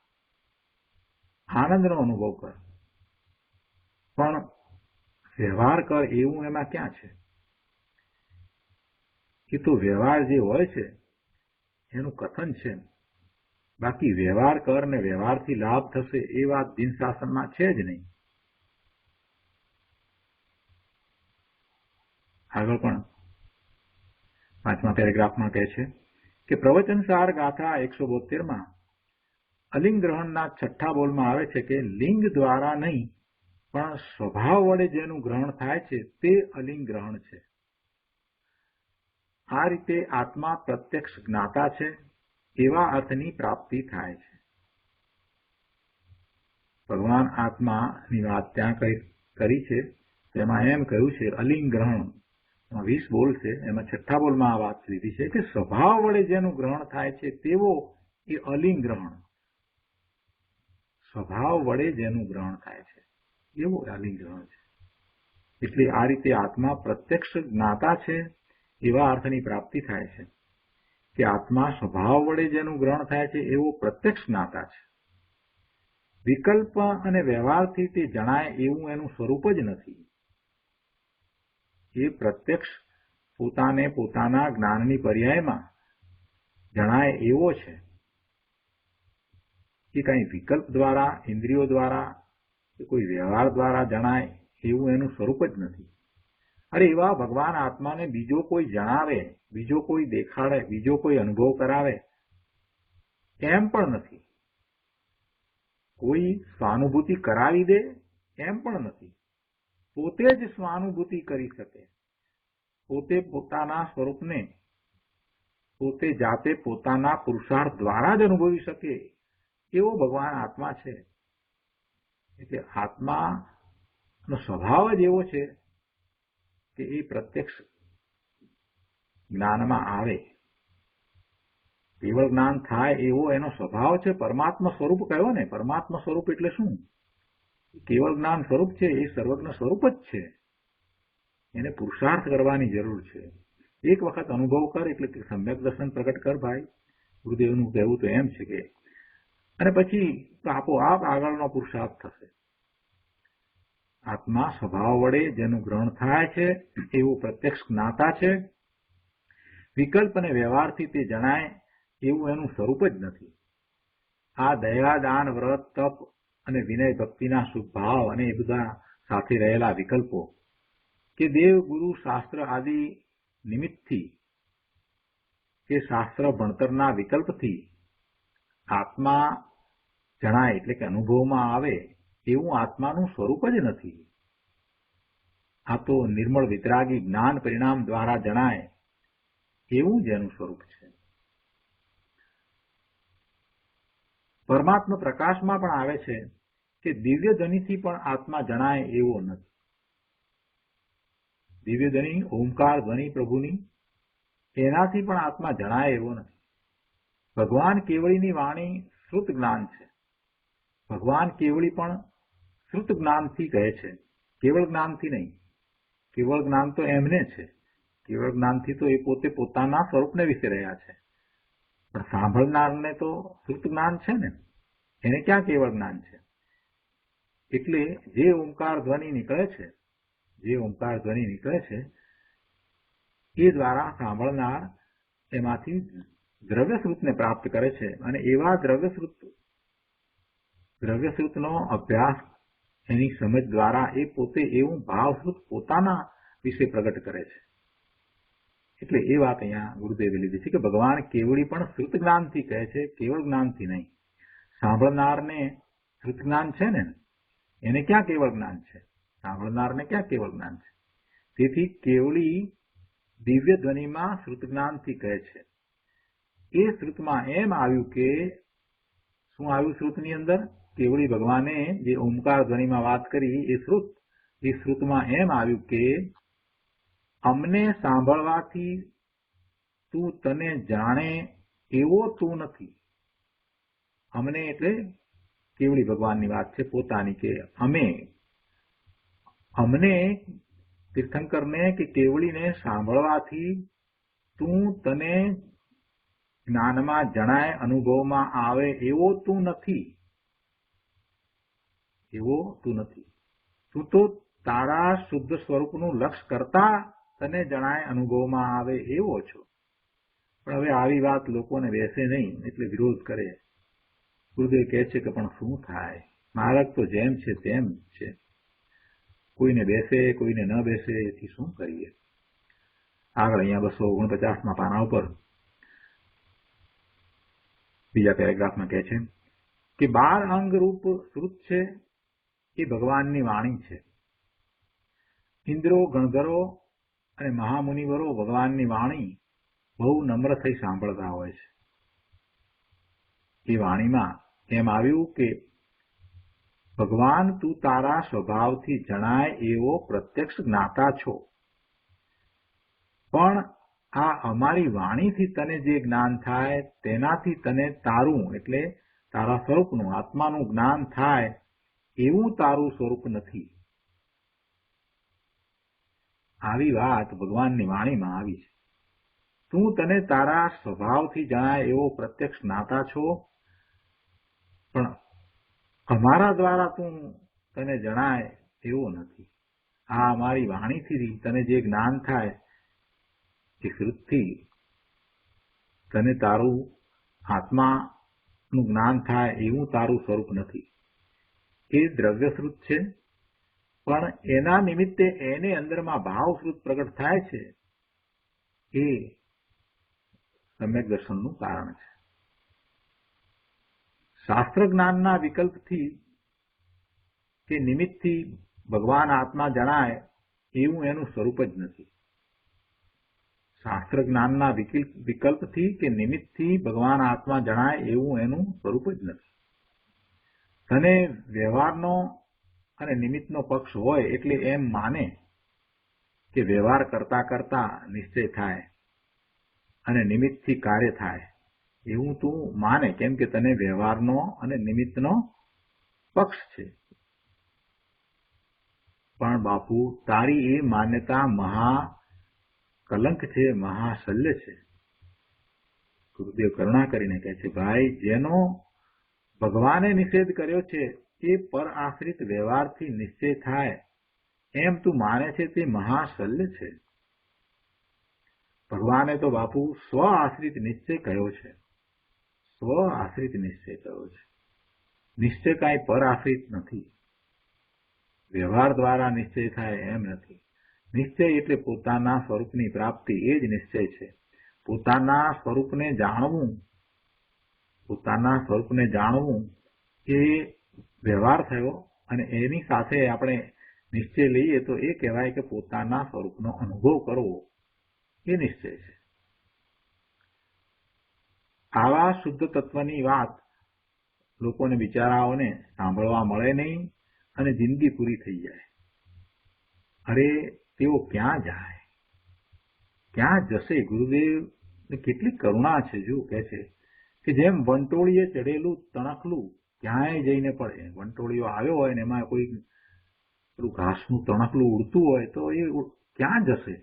આનંદનો અનુભવ કર. પણ વ્યવહાર કર એવું એમાં ક્યાં છે? એ તો વ્યવહાર જે હોય છે એનું કથન છે બાકી વ્યવહાર કર ને વ્યવહારથી લાભ થશે એ વાત જીન શાસનમાં છે જ નહીં. આગળ પણ 5મા પેરેગ્રાફમાં કહે છે કે પ્રવચનસાર ગાથા 172માં અલિંગ ગ્રહણના 6ઠ્ઠા બોલમાં આવે છે કે લિંગ દ્વારા નહીં પણ સ્વભાવ વડે જેનું ગ્રહણ થાય છે તે અલિંગ ગ્રહણ છે. આ રીતે આત્મા પ્રત્યક્ષ જ્ઞાતા છે એવા અર્થની પ્રાપ્તિ થાય છે. ભગવાન આત્માની વાત ત્યાં કરી છે તેમાં એમ કહ્યું છે અલિંગ ગ્રહણ 20 બોલ છે એમાં 6ઠ્ઠા બોલમાં આ વાત લીધી છે કે સ્વભાવ વડે જેનું ગ્રહણ થાય છે તેવો એ અલિંગ ગ્રહણ. સ્વભાવ વડે જેનું ગ્રહણ થાય છે એવો અલિંગ ગ્રહણ છે. એટલે આ રીતે આત્મા પ્રત્યક્ષ જ્ઞાતા છે એવા અર્થની પ્રાપ્તિ થાય છે કે આત્મા સ્વભાવ વડે જેનું ગ્રહણ થાય છે એવો પ્રત્યક્ષ જ્ઞાતા છે. વિકલ્પ અને વ્યવહારથી તે જણાય એવું એનું સ્વરૂપ જ નથી. એ પ્રત્યક્ષ પોતાને પોતાના જ્ઞાનની પર્યાયમાં જણાય એવો છે. એ કંઈ વિકલ્પ દ્વારા, ઇન્દ્રિયો દ્વારા કે કોઈ વ્યવહાર દ્વારા જણાય એવું એનું સ્વરૂપ જ નથી. અરે એવા ભગવાન આત્માને બીજો કોઈ જણાવે, બીજો કોઈ દેખાડે, બીજો કોઈ અનુભવ કરાવે એમ પણ નથી. કોઈ સ્વાનુભૂતિ કરાવી દે એમ પણ નથી. પોતે જ સ્વાનુભૂતિ કરી શકે, પોતે પોતાના સ્વરૂપને પોતે જાતે પોતાના પુરુષાર્થ દ્વારા જ અનુભવી શકે એવો ભગવાન આત્મા છે. એટલે આત્માનો સ્વભાવ જ એવો છે કે એ પ્રત્યક્ષ જ્ઞાનમાં આવે, કેવળ જ્ઞાન થાય એવો એનો સ્વભાવ છે. પરમાત્મા સ્વરૂપ કયો ને, પરમાત્મા સ્વરૂપ એટલે શું? કેવળ જ્ઞાન સ્વરૂપ છે, એ સર્વજ્ઞ સ્વરૂપ જ છે. એને પુરુષાર્થ કરવાની જરૂર છે. એક વખત અનુભવ કર એટલે સમ્યક દર્શન પ્રગટ કર ભાઈ. ગુરુદેવનું કહેવું તો એમ છે કે અને પછી તો આપોઆપ આગળનો પુરુષાર્થ થશે. આત્મા સ્વભાવ વડે જેનું ગ્રહણ થાય છે એવું પ્રત્યક્ષ જ્ઞાતા છે. વિકલ્પ અને વ્યવહારથી તે જણાય એવું એનું સ્વરૂપ જ નથી. આ દયા, દાન, વ્રત, તપ અને વિનય ભક્તિના શુભ ભાવ અને એ બધા સાથે રહેલા વિકલ્પો કે દેવ, ગુરુ, શાસ્ત્ર આદિ નિમિત્તથી કે શાસ્ત્ર ભણતરના વિકલ્પથી આત્મા જણાય એટલે કે અનુભવમાં આવે એવું આત્માનું સ્વરૂપ જ નથી. આ તો નિર્મળ વિતરાગી જ્ઞાન પરિણામ દ્વારા જણાય એવું જ એનું સ્વરૂપ છે. પરમાત્મા પ્રકાશમાં પણ આવે છે કે દિવ્ય ધ્વનિથી પણ આત્મા જણાય એવો નથી. દિવ્ય ધ્વનિ, ઓમકાર ધ્વનિ પ્રભુની, એનાથી પણ આત્મા જણાય એવો નથી. ભગવાન કેવળીની વાણી શ્રુત જ્ઞાન છે. ભગવાન કેવળી પણ શ્રુત જ્ઞાનથી કહે છે, કેવળ જ્ઞાનથી નહીં. કેવળ જ્ઞાન તો એમને છે, કેવળ જ્ઞાનથી તો એ પોતે પોતાના સ્વરૂપને વિશે રહ્યા છે. પણ સાંભળનારને તો શ્રુત જ્ઞાન છે ને, એને ક્યાં કેવળ જ્ઞાન છે? એટલે જે ઓમકાર ધ્વનિ નીકળે છે, જે ઓમકાર ધ્વનિ નીકળે છે એ દ્વારા સાંભળનાર એમાંથી દ્રવ્યશ્રુતને પ્રાપ્ત કરે છે. અને એવા દ્રવ્યશ્રુતનો અભ્યાસ, એની સમજ દ્વારા એ પોતે એવું ભાવશ્રુત પોતાના વિશે પ્રગટ કરે છે. એટલે એ વાત અહીંયા ગુરુદેવે લીધી છે કે ભગવાન કેવળી પણ શ્રુત જ્ઞાનથી કહે છે, કેવળ જ્ઞાનથી નહીં. સાંભળનારને શ્રુત જ્ઞાન છે ને, એને ક્યાં કેવળ જ્ઞાન છે? સાંભળનારને ક્યાં કેવળ જ્ઞાન છે? તેથી કેવળી દિવ્ય ધ્વનિમાં શ્રુત જ્ઞાનથી કહે છે. એ શ્રુતમાં એમ આવ્યું કે શું આવ્યું? શ્રુતની અંદર કેવળી ભગવાને જે ઓમકાર ધ્વનિમાં વાત કરી એ શ્રુતમાં એમ આવ્યું કે અમને સાંભળવાથી તું તને જાણે એવો તું નથી. અમને એટલે કેવળી ભગવાનની વાત છે પોતાની, કે અમને તીર્થંકરને કે કેવળીને સાંભળવાથી તું તને જ્ઞાનમાં જણાય, અનુભવમાં આવે એવો તું નથી. એવો તું નથી. તું તો તારા શુદ્ધ સ્વરૂપનું લક્ષ્ય કરતા તને જણાય, અનુભવમાં આવે એવો છો. પણ હવે આવી વાત લોકોને બેસે નહીં એટલે વિરોધ કરે. ગુરુદેવ કહે છે કે પણ શું થાય, માર્ગ તો જેમ છે તેમ છે, કોઈને બેસે કોઈને ન બેસે એથી શું કરીએ. આગળ અહીંયા 249 પાના ઉપર બીજા પેરેગ્રાફમાં કહે છે કે 12 અંગ રૂપ શ્રુત છે એ ભગવાનની વાણી છે. ઇન્દ્રો, ગણધરો અને મહામુનિવરો ભગવાનની વાણી બહુ નમ્ર થઈ સાંભળતા હોય છે. એ વાણીમાં એમ આવ્યું કે ભગવાન તું તારા સ્વભાવથી જણાય એવો પ્રત્યક્ષ જ્ઞાતા છો, પણ આ અમારી વાણીથી તને જે જ્ઞાન થાય તેનાથી તને તારું એટલે તારા સ્વરૂપનું આત્માનું જ્ઞાન થાય એવું તારું સ્વરૂપ નથી. આવી વાત ભગવાનની વાણીમાં આવી છે. તું તને તારા સ્વભાવથી જણાય એવો પ્રત્યક્ષ જ્ઞાતા છો, પણ અમારા દ્વારા તું તને જણાય એવો નથી. આ અમારી વાણીથી તને જે જ્ઞાન થાય એ શ્રુતથી તને તારું આત્માનું જ્ઞાન થાય એવું તારું સ્વરૂપ નથી. એ દ્રવ્યશ્રુત છે, પણ એના નિમિત્તે એને અંદરમાં ભાવશ્રુત પ્રગટ થાય છે. એ સમ્યક દર્શનનું કારણ છે. શાસ્ત્ર જ્ઞાનના વિકલ્પથી કે નિમિત્તથી ભગવાન આત્મા જણાય એવું એનું સ્વરૂપ જ નથી. શાસ્ત્ર જ્ઞાનના વિકલ્પથી કે નિમિત્તથી ભગવાન આત્મા જણાય એવું એનું સ્વરૂપ જ નથી. તને વ્યવહારનો અને નિમિત્તનો પક્ષ હોય એટલે એમ માને કે વ્યવહાર કરતા કરતા નિશ્ચય થાય અને નિમિત્તથી કાર્ય થાય એવું તું માને, કેમ કે તને વ્યવહારનો અને નિમિત્તનો પક્ષ છે. પણ બાપુ તારી એ માન્યતા મહા કલંક છે, મહાશલ્ય છે. ગુરુદેવ કરુણા કરીને કહે છે, ભાઈ જેનો ભગવાને નિષેધ કર્યો છે એ પર આશ્રિત વ્યવહારથી નિશ્ચય થાય એમ તું માને છે તે મહાશલ્ય છે. ભગવાને તો બાપુ સ્વ આશ્રિત નિશ્ચય કહ્યો છે. સ્વ આશ્રિત નિશ્ચય કહ્યો છે. નિશ્ચય કાંઈ પર આશ્રિત નથી. વ્યવહાર દ્વારા નિશ્ચય થાય એમ નથી. નિશ્ચય એટલે પોતાના સ્વરૂપની પ્રાપ્તિ, એ જ નિશ્ચય છે. પોતાના સ્વરૂપને જાણવું એ વ્યવહાર થયો, અને એની સાથે આપણે નિશ્ચય લઈએ તો એ કહેવાય કે પોતાના સ્વરૂપનો અનુભવ કરવો એ નિશ્ચય છે. આવા શુદ્ધ તત્વની વાત લોકોને બિચારાઓને સાંભળવા મળે નહીં અને જિંદગી પૂરી થઈ જાય. અરે તેઓ ક્યાં જાય, ક્યાં જશે? ગુરુદેવ કેટલી કરુણા છે. જો કહે છે કે જેમ વંટોળીએ ચડેલું તણખલું ક્યાંય જઈને પડે. વંટોળીઓ આવ્યો હોય ને એમાં કોઈ પેલું ઘાસનું તણખલું ઉડતું હોય તો એ ક્યાં જશે?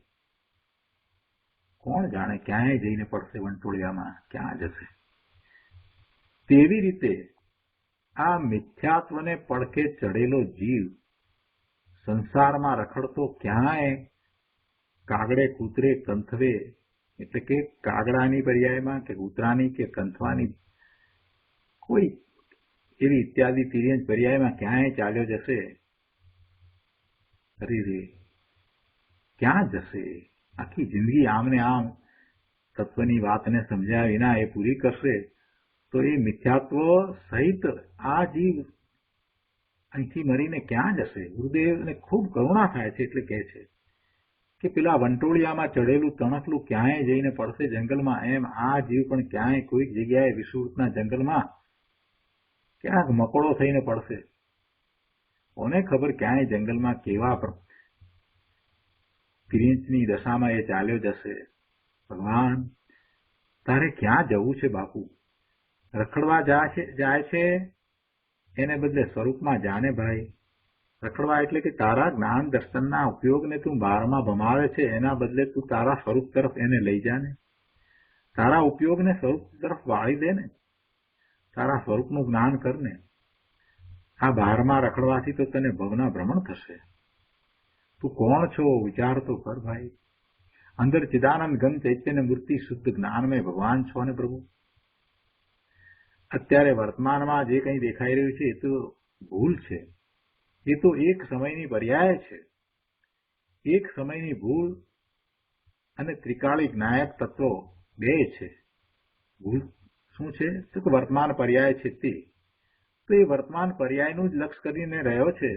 કોણ જાણે ક્યાંય જઈને પડશે વંટોળિયામાં, ક્યાં જશે? તેવી રીતે આ મિથ્યાત્વને પડખે ચડેલો જીવ સંસારમાં રખડતો ક્યાંય કાગડે કૂતરે કંથવે, એટલે કે કાગડાની પર્યાયમાં કે કૂતરાની કે કંથવાની કોઈ એવી ઇત્યાદિ તિર્યંજ પર્યાયમાં ક્યાંય ચાલ્યો જશે. અરે રે, ક્યાં જશે? આખી જિંદગી આમને આમ તત્વની વાતને સમજ્યા વિના એ પૂરી કરશે તો એ મિથ્યાત્વ સહિત આ જીવ અહીંથી મરીને ક્યાં જશે? ગુરુદેવને ખૂબ કરુણા થાય છે એટલે કહે છે કે પેલા વંટોળિયામાં ચડેલું તણખલું ક્યાંય જઈને પડશે જંગલમાં, એમ આ જીવ પણ ક્યાંય કોઈક જગ્યાએ વિષુવૃતના જંગલમાં ક્યાંક મકોડો થઈને પડશે. કોને ખબર ક્યાંય જંગલમાં કેવા પિરિંચની દશામાં એ ચાલ્યો જશે. ભગવાન તારે ક્યાં જવું છે બાપુ? રખડવા જાય છે એને બદલે સ્વરૂપમાં જાને ભાઈ. રખડવા એટલે કે તારા જ્ઞાન દર્શનના ઉપયોગને તું બહારમાં ભમાવે છે, એના બદલે તું તારા સ્વરૂપ તરફ એને લઈ જાને. તારા ઉપયોગને સ્વરૂપ તરફ વાળી દે ને, તારા સ્વરૂપનું જ્ઞાન કરને. આ બહારમાં રખડવાથી તો તને ભવના ભ્રમણ થશે. તું કોણ છો વિચાર તો કર ભાઈ. અંદર ચિદાનંદ ઘન ચૈતન્ય મૂર્તિ શુદ્ધ જ્ઞાનમય ભગવાન છો ને પ્રભુ. અત્યારે વર્તમાનમાં જે કંઈ દેખાઈ રહ્યું છે એ તો ભૂલ છે. એ તો એક સમયની પર્યાય છે. એક સમયની ભૂલ અને ત્રિકાળી જ્ઞાયક તત્વો બે છે. ભૂલ શું છે? તો કે વર્તમાન પર્યાય છે તે. તો એ વર્તમાન પર્યાયનું જ લક્ષ કરીને રહ્યો છે.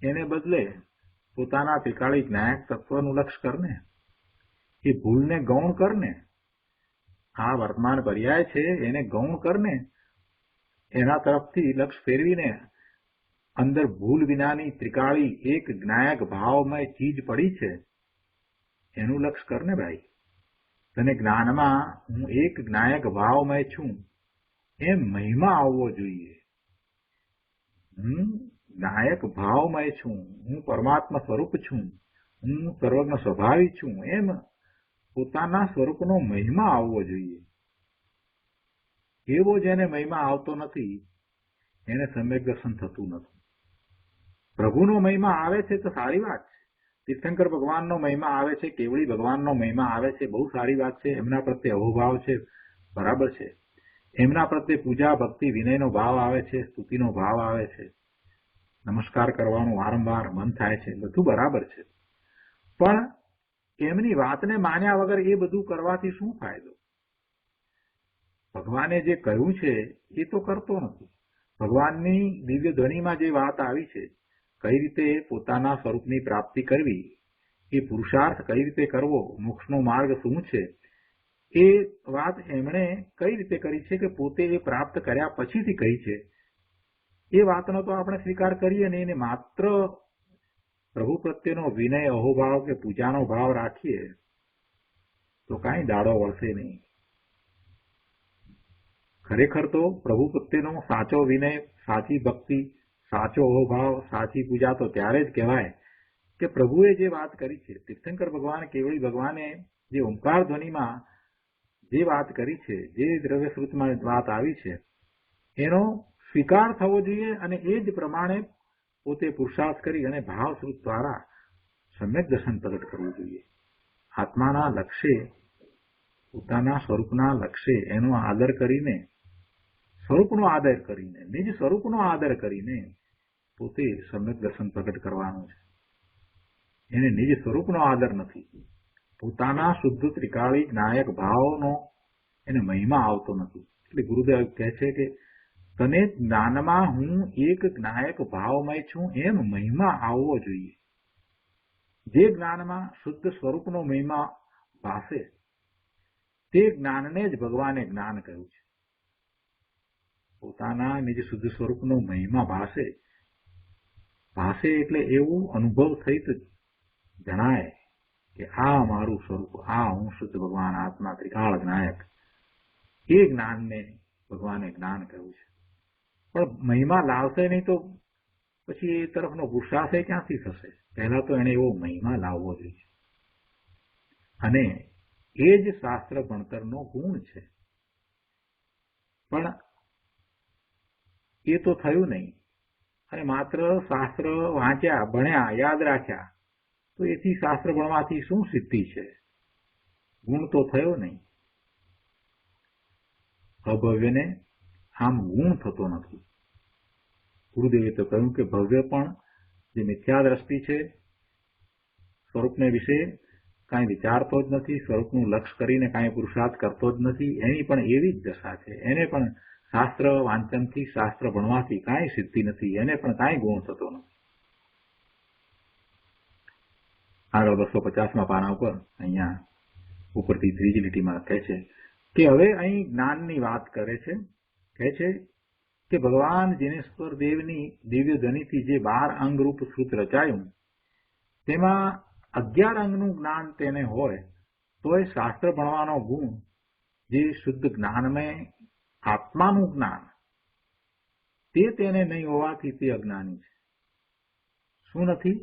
એને બદલે પોતાના ત્રિકાળી જ્ઞાયક તત્વનું લક્ષ કરને. એ ભૂલને ગૌણ કરને. આ વર્તમાન પર્યાય છે એને ગૌણ કરને. એના તરફથી લક્ષ ફેરવીને અંદર ભૂલ વિનાની ત્રિકાળી એક જ્ઞાયક ભાવમય ચીજ પડી છે એનું લક્ષ કરને ભાઈ. તને જ્ઞાનમાં હું એક જ્ઞાયક ભાવમય છું એમ મહિમા આવવો જોઈએ. હું જ્ઞાયક ભાવમય છું, હું પરમાત્મા સ્વરૂપ છું, હું સર્વજ્ઞ સ્વભાવી છું એમ પોતાના સ્વરૂપનો મહિમા આવવો જોઈએ. એવો જેને મહિમા આવતો નથી એને સમ્યક દર્શન થતું નથી. પ્રભુનો મહિમા આવે છે તો સારી વાત છે. તીર્થંકર ભગવાનનો મહિમા આવે છે, કેવળી ભગવાનનો મહિમા આવે છે, બહુ સારી વાત છે. એમના પ્રત્યે અહોભાવ છે, બરાબર છે. એમના પ્રત્યે પૂજા ભક્તિ વિનયનો ભાવ આવે છે, સ્તુતિનો ભાવ આવે છે, નમસ્કાર કરવાનું વારંવાર મન થાય છે, બધું બરાબર છે. પણ એમની વાતને માન્યા વગર એ બધું કરવાથી શું ફાયદો? ભગવાને જે કહ્યું છે એ તો કરતો નથી. ભગવાનની દિવ્ય ધ્વનિમાં જે વાત આવી છે, કઈ રીતે પોતાના સ્વરૂપની પ્રાપ્તિ કરવી, એ પુરુષાર્થ કઈ રીતે કરવો, મોક્ષનો માર્ગ શું છે, એ વાત એમણે કઈ રીતે કરી છે કે પોતે એ પ્રાપ્ત કર્યા પછીથી કહી છે. એ વાતનો તો આપણે સ્વીકાર કરીએ ને એને માત્ર પ્રભુ પ્રત્યેનો વિનય, અહોભાવ કે પૂજાનો ભાવ રાખીએ તો કાંઈ દાડો વળશે નહીં. ખરેખર તો પ્રભુ પ્રત્યેનો સાચો વિનય, સાચી ભક્તિ, સાચો અહોભાવ, સાચી પૂજા તો ત્યારે જ કહેવાય કે પ્રભુએ જે વાત કરી છે, તીર્થંકર ભગવાન, કેવળી ભગવાને જે ઓમકાર ધ્વનિમાં જે વાત કરી છે, જે દ્રવ્ય શ્રુતમાં વાત આવી છે, એનો સ્વીકાર થવો જોઈએ અને એ જ પ્રમાણે પોતે પુરુષાર્થ કરી અને ભાવશ્રુત દ્વારા સમ્યક દર્શન પ્રગટ કરવું જોઈએ. આત્માના લક્ષ્ય, પોતાના સ્વરૂપના લક્ષ્ય એનો આદર કરીને, સ્વરૂપનો આદર કરીને, નિજ સ્વરૂપનો આદર કરીને પોતે સમ્યક દર્શન પ્રગટ કરવાનું છે. એને નિજ સ્વરૂપનો આદર નથી. પોતાના શુદ્ધ ત્રિકાળી જ્ઞાયક ભાવનો એને મહિમા આવતો નથી. એટલે ગુરુદેવ કહે છે કે તને જ્ઞાનમાં હું એક જ્ઞાયક ભાવમય છું એમ મહિમા આવવો જોઈએ. જે જ્ઞાનમાં શુદ્ધ સ્વરૂપનો મહિમા ભાસે તે જ્ઞાનને જ ભગવાને જ્ઞાન કહ્યું છે. પોતાના નિજ શુદ્ધ સ્વરૂપનો મહિમા ભાસે, ભાસે એટલે એવું અનુભવ થઈ તો જણાય કે આ મારું સ્વરૂપ, આ હું શુદ્ધ ભગવાન આત્મા ત્રિકાળ જ્ઞાયક. એ જ્ઞાનને ભગવાને જ્ઞાન કહ્યું છે. પણ મહિમા લાવશે નહીં તો પછી એ તરફનો પુરુષાર્થ ક્યાંથી થશે? પહેલા તો એને એવો મહિમા લાવવો જોઈએ. અને એ જ શાસ્ત્ર ભણતરનો ગુણ છે. પણ એ તો થયું નહીં. અને માત્ર શાસ્ત્ર વાંચ્યા, ભણ્યા, યાદ રાખ્યા તો એથી શાસ્ત્ર ભણવાથી શું સિદ્ધિ છે? ગુણ તો થયો નહીં. અભવ્યને આમ ગુણ થતો નથી. ગુરુદેવે તો કહ્યું કે ભવ્ય પણ જે મિથ્યા દ્રષ્ટિ છે, સ્વરૂપને વિશે કાંઈ વિચારતો જ નથી, સ્વરૂપનું લક્ષ્ય કરીને કાંઈ પુરુષાર્થ કરતો જ નથી, એની પણ એવી જ દશા છે. એને પણ શાસ્ત્ર વાંચનથી, શાસ્ત્ર ભણવાથી કાંઈ સિદ્ધિ નથી, એને પણ કાંઈ ગુણ થતો નથી. આગળ 250માં પાના ઉપર અહીંયા ઉપરથી ત્રીજી લીટીમાં કહે છે કે હવે અહીં જ્ઞાનની વાત કરે છે. કહે છે કે ભગવાન જિનેશ્વર દેવની દિવ્ય ધ્વનિથી જે 12 અંગરૂપ સૂત્ર રચાયું તેમાં 11 અંગનું જ્ઞાન તેને હોય તો એ શાસ્ત્ર ભણવાનો ગુણ, જે શુદ્ધ જ્ઞાનમય આત્માનું જ્ઞાન, તે તેને નહીં હોવાથી તે અજ્ઞાની છે. શું નથી?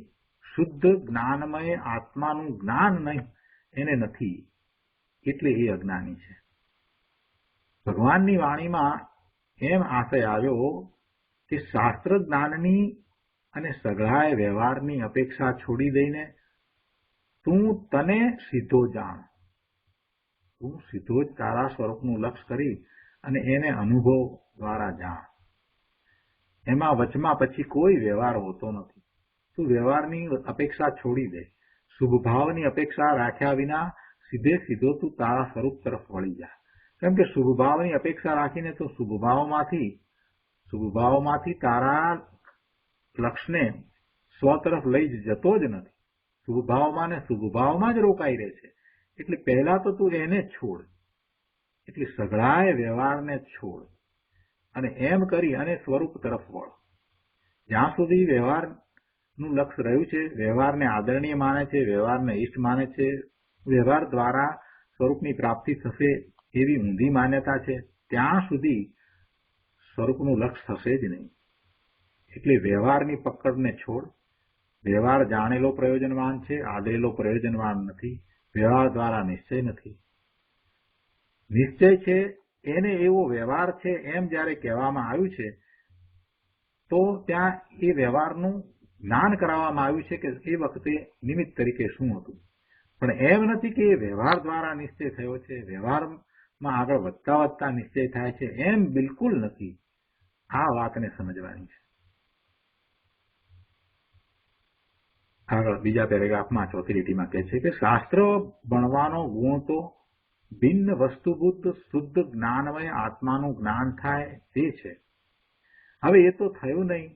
શુદ્ધ જ્ઞાનમય આત્માનું જ્ઞાન નહીં, એને નથી, એટલે એ અજ્ઞાની છે. ભગવાનની વાણીમાં એમ આશય આવ્યો કે શાસ્ત્ર જ્ઞાનની અને સઘળાય વ્યવહારની અપેક્ષા છોડી દઈને તું તને સીધો જાણ. તું સીધો જ તારા સ્વરૂપનું લક્ષ્ય કરી અને એને અનુભવ દ્વારા જાણ. એમાં વચમાં પછી કોઈ વ્યવહાર હોતો નથી. તું વ્યવહારની અપેક્ષા છોડી દે. શુભ ભાવની અપેક્ષા રાખ્યા વિના સીધે સીધો તું તારા સ્વરૂપ તરફ વળી જા. કેમ કે શુભ ભાવની અપેક્ષા રાખીને તો શુભ ભાવમાંથી તારા લક્ષ્યને સ્વ તરફ લઈ જતો જ નથી. શુભ ભાવમાં ને શુભ ભાવમાં જ રોકાઈ રહે છે. એટલે પહેલા તો તું એને છોડ. એટલે સઘળાએ વ્યવહારને છોડ અને એમ કરી અને સ્વરૂપ તરફ વળ. જ્યાં સુધી વ્યવહારનું લક્ષ્ય રહ્યું છે, વ્યવહારને આદરણીય માને છે, વ્યવહારને ઇષ્ટ માને છે, વ્યવહાર દ્વારા સ્વરૂપની પ્રાપ્તિ થશે એવી ઊંધી માન્યતા છે, ત્યાં સુધી સ્વરૂપનું લક્ષ્ય થશે જ નહીં. એટલે વ્યવહારની પકડને છોડ. વ્યવહાર જાણેલો પ્રયોજનવાન છે, આદરેલો પ્રયોજનવાન નથી. વ્યવહાર દ્વારા નિશ્ચય નથી. નિશ્ચય છે એને એવો વ્યવહાર છે એમ જ્યારે કહેવામાં આવ્યું છે તો ત્યાં એ વ્યવહારનું જ્ઞાન કરાવવામાં આવ્યું છે કે એ વખતે નિમિત્ત તરીકે શું હતું. પણ એમ નથી કે એ વ્યવહાર દ્વારા નિશ્ચય થયો છે, વ્યવહારમાં આગળ વધતા વધતા નિશ્ચય થાય છે, એમ બિલકુલ નથી. આ વાતને સમજવાની છે. આગળ બીજા પેરેગ્રાફમાં ચોથી લીટીમાં કહે છે કે શાસ્ત્ર ભણવાનો ગુણ તો ભિન્ન વસ્તુભૂત શુદ્ધ જ્ઞાનમય આત્માનું જ્ઞાન થાય તે છે. હવે એ તો થયું નહીં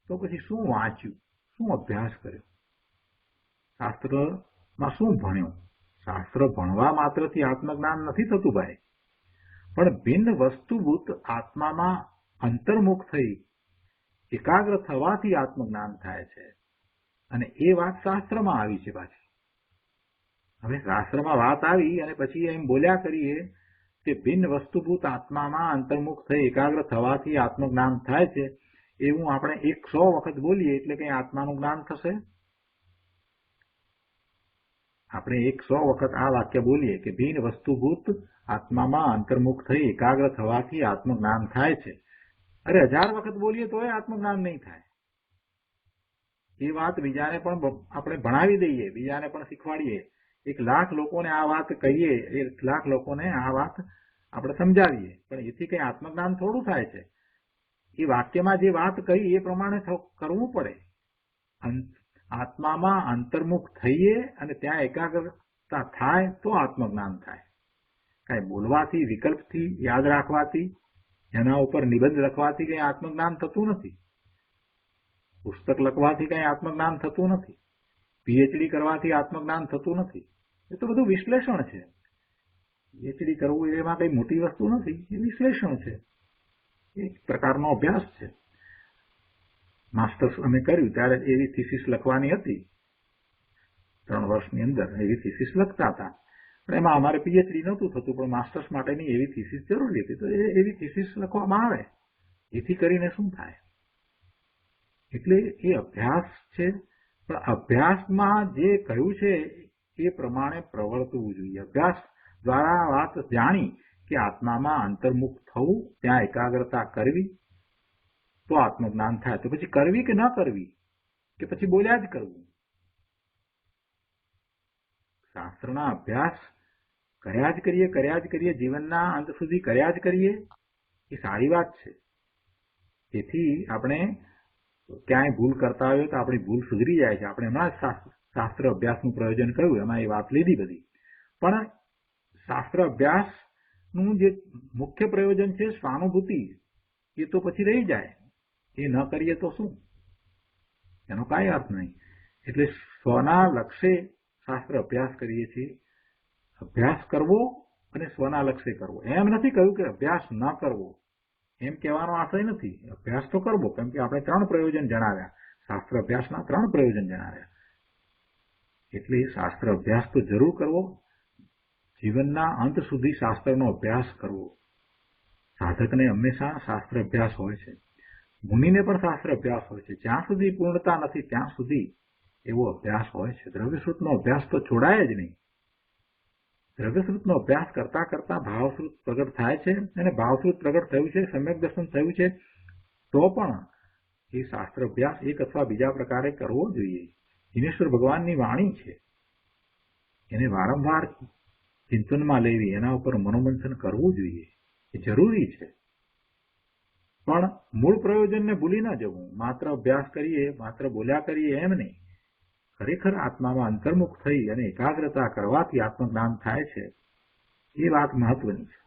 તો પછી શું વાંચ્યું, શું અભ્યાસ કર્યો, શાસ્ત્રમાં શું ભણ્યો? શાસ્ત્ર ભણવા માત્રથી આત્મજ્ઞાન નથી થતું ભાઈ, પણ ભિન્ન વસ્તુભૂત આત્મામાં અંતર્મુખ થઈ એકાગ્ર થવાથી આત્મજ્ઞાન થાય છે. અને એ વાત શાસ્ત્રમાં આવી છે પાછી. હવે શાસ્ત્રમાં વાત આવી અને પછી એમ બોલ્યા કરીએ કે ભિન્ન વસ્તુભૂત આત્મામાં અંતર્મુખ થઈ એકાગ્ર થવાથી આત્મજ્ઞાન થાય છે, એવું આપણે 100 વખત બોલીએ એટલે કઈ આત્માનું જ્ઞાન થશે? આપણે 100 વખત આ વાક્ય બોલીએ કે ભિન્ન વસ્તુભૂત આત્મામાં અંતર્મુખ થઈ એકાગ્ર થવાથી આત્મજ્ઞાન થાય છે. અરે 1000 વખત બોલીએ તોય આત્મજ્ઞાન નહીં થાય. એ વાત બીજાને પણ આપણે ભણાવી દઈએ, બીજાને પણ શીખવાડીએ. 1,00,000 લોકોને આ વાત કહીએ, 1,00,000 લોકોને આ વાત આપણે સમજાવીએ, પણ એથી કઈ આત્મજ્ઞાન થોડું થાય છે. એ વાક્યમાં જે વાત કહી એ પ્રમાણે કરવું પડે. આત્મામાં અંતર્મુખ થઈએ અને ત્યાં એકાગ્રતા થાય તો આત્મજ્ઞાન થાય. કઈ બોલવાથી, વિકલ્પથી, યાદ રાખવાથી, એના ઉપર નિબંધ લખવાથી કઈ આત્મજ્ઞાન થતું નથી. પુસ્તક લખવાથી કઈ આત્મજ્ઞાન થતું નથી. પીએચડી કરવાથી આત્મજ્ઞાન થતું નથી. એ તો બધું વિશ્લેષણ છે. પીએચડી કરવું એમાં કઈ મોટી વસ્તુ નથી, એ વિશ્લેષણ છે, એક પ્રકારનો અભ્યાસ છે. માસ્ટર્સ અમે કર્યું ત્યારે એવી થીસીસ લખવાની હતી. 3 વર્ષની અંદર એવી થીસીસ લખતા હતા, પણ એમાં અમારે પીએચડી નહોતું થતું, પણ માસ્ટર્સ માટેની એવી થીસીસ જરૂરી હતી. તો એવી થીસીસ લખવામાં આવે. એથી કરીને શું થાય? એટલે એ અભ્યાસ છે, પણ અભ્યાસમાં જે કહ્યું છે એ પ્રમાણે પ્રવર્તવું જોઈએ. અભ્યાસ દ્વારા વાત જાણી કે આત્મામાં અંતર્મુખ થવું, ત્યાં એકાગ્રતા કરવી તો આત્મજ્ઞાન થાય. તો પછી કરવી કે ન કરવી, કે પછી બોલ્યા જ કરવું? શાસ્ત્રના અભ્યાસ કર્યા જ કરીએ, જીવનના અંત સુધી કર્યા જ કરીએ, એ સારી વાત છે. તેથી આપણે ક્યાંય ભૂલ કરતા હોઈએ તો આપણી ભૂલ સુધરી જાય છે. આપણે હમણાં શાસ્ત્ર અભ્યાસનું પ્રયોજન કહ્યું, એમાં એ વાત લીધી બધી. પણ શાસ્ત્ર અભ્યાસનું જે મુખ્ય પ્રયોજન છે સ્વાનુભૂતિ, એ તો પછી રહી જાય. એ ન કરીએ તો શું? એનો કાંઈ અર્થ નહીં. એટલે સ્વના લક્ષ્ય શાસ્ત્ર અભ્યાસ કરીએ છીએ. અભ્યાસ કરવો અને સ્વના લક્ષ્ય કરવો. એમ નથી કહ્યું કે અભ્યાસ ન કરવો, એમ કહેવાનો આશય નથી. અભ્યાસ તો કરવો, કેમ કે આપણે 3 પ્રયોજન જણાવ્યા. શાસ્ત્ર અભ્યાસના 3 પ્રયોજન જણાવ્યા. એટલે શાસ્ત્ર અભ્યાસ તો જરૂર કરવો. જીવનના અંત સુધી શાસ્ત્રનો અભ્યાસ કરવો. સાધકને હંમેશા શાસ્ત્ર અભ્યાસ હોય છે, મુનિને પણ શાસ્ત્ર અભ્યાસ હોય છે. જ્યાં સુધી પૂર્ણતા નથી ત્યાં સુધી એવો અભ્યાસ હોય છે. દ્રવ્યશ્રુતનો અભ્યાસ તો છોડાય જ નહીં. દ્રવ્યશ્રુતનો અભ્યાસ કરતા કરતા ભાવશ્રુત પ્રગટ થાય છે, અને ભાવશ્રુત પ્રગટ થયું છે, સમ્યક દર્શન થયું છે, તો પણ એ શાસ્ત્ર અભ્યાસ એક અથવા બીજા પ્રકારે કરવો જોઈએ. દિનેશ્વર ભગવાનની વાણી છે, એને વારંવાર ચિંતનમાં લેવી, એના ઉપર મનોમંથન કરવું જોઈએ. એ જરૂરી છે, પણ મૂળ પ્રયોજનને ભૂલી ન જવું. માત્ર અભ્યાસ કરીએ, માત્ર બોલ્યા કરીએ એમ નહીં. ખરેખર આત્મામાં અંતર્મુખ થઈ અને એકાગ્રતા કરવાથી આત્મજ્ઞાન થાય છે, એ વાત મહત્વની છે.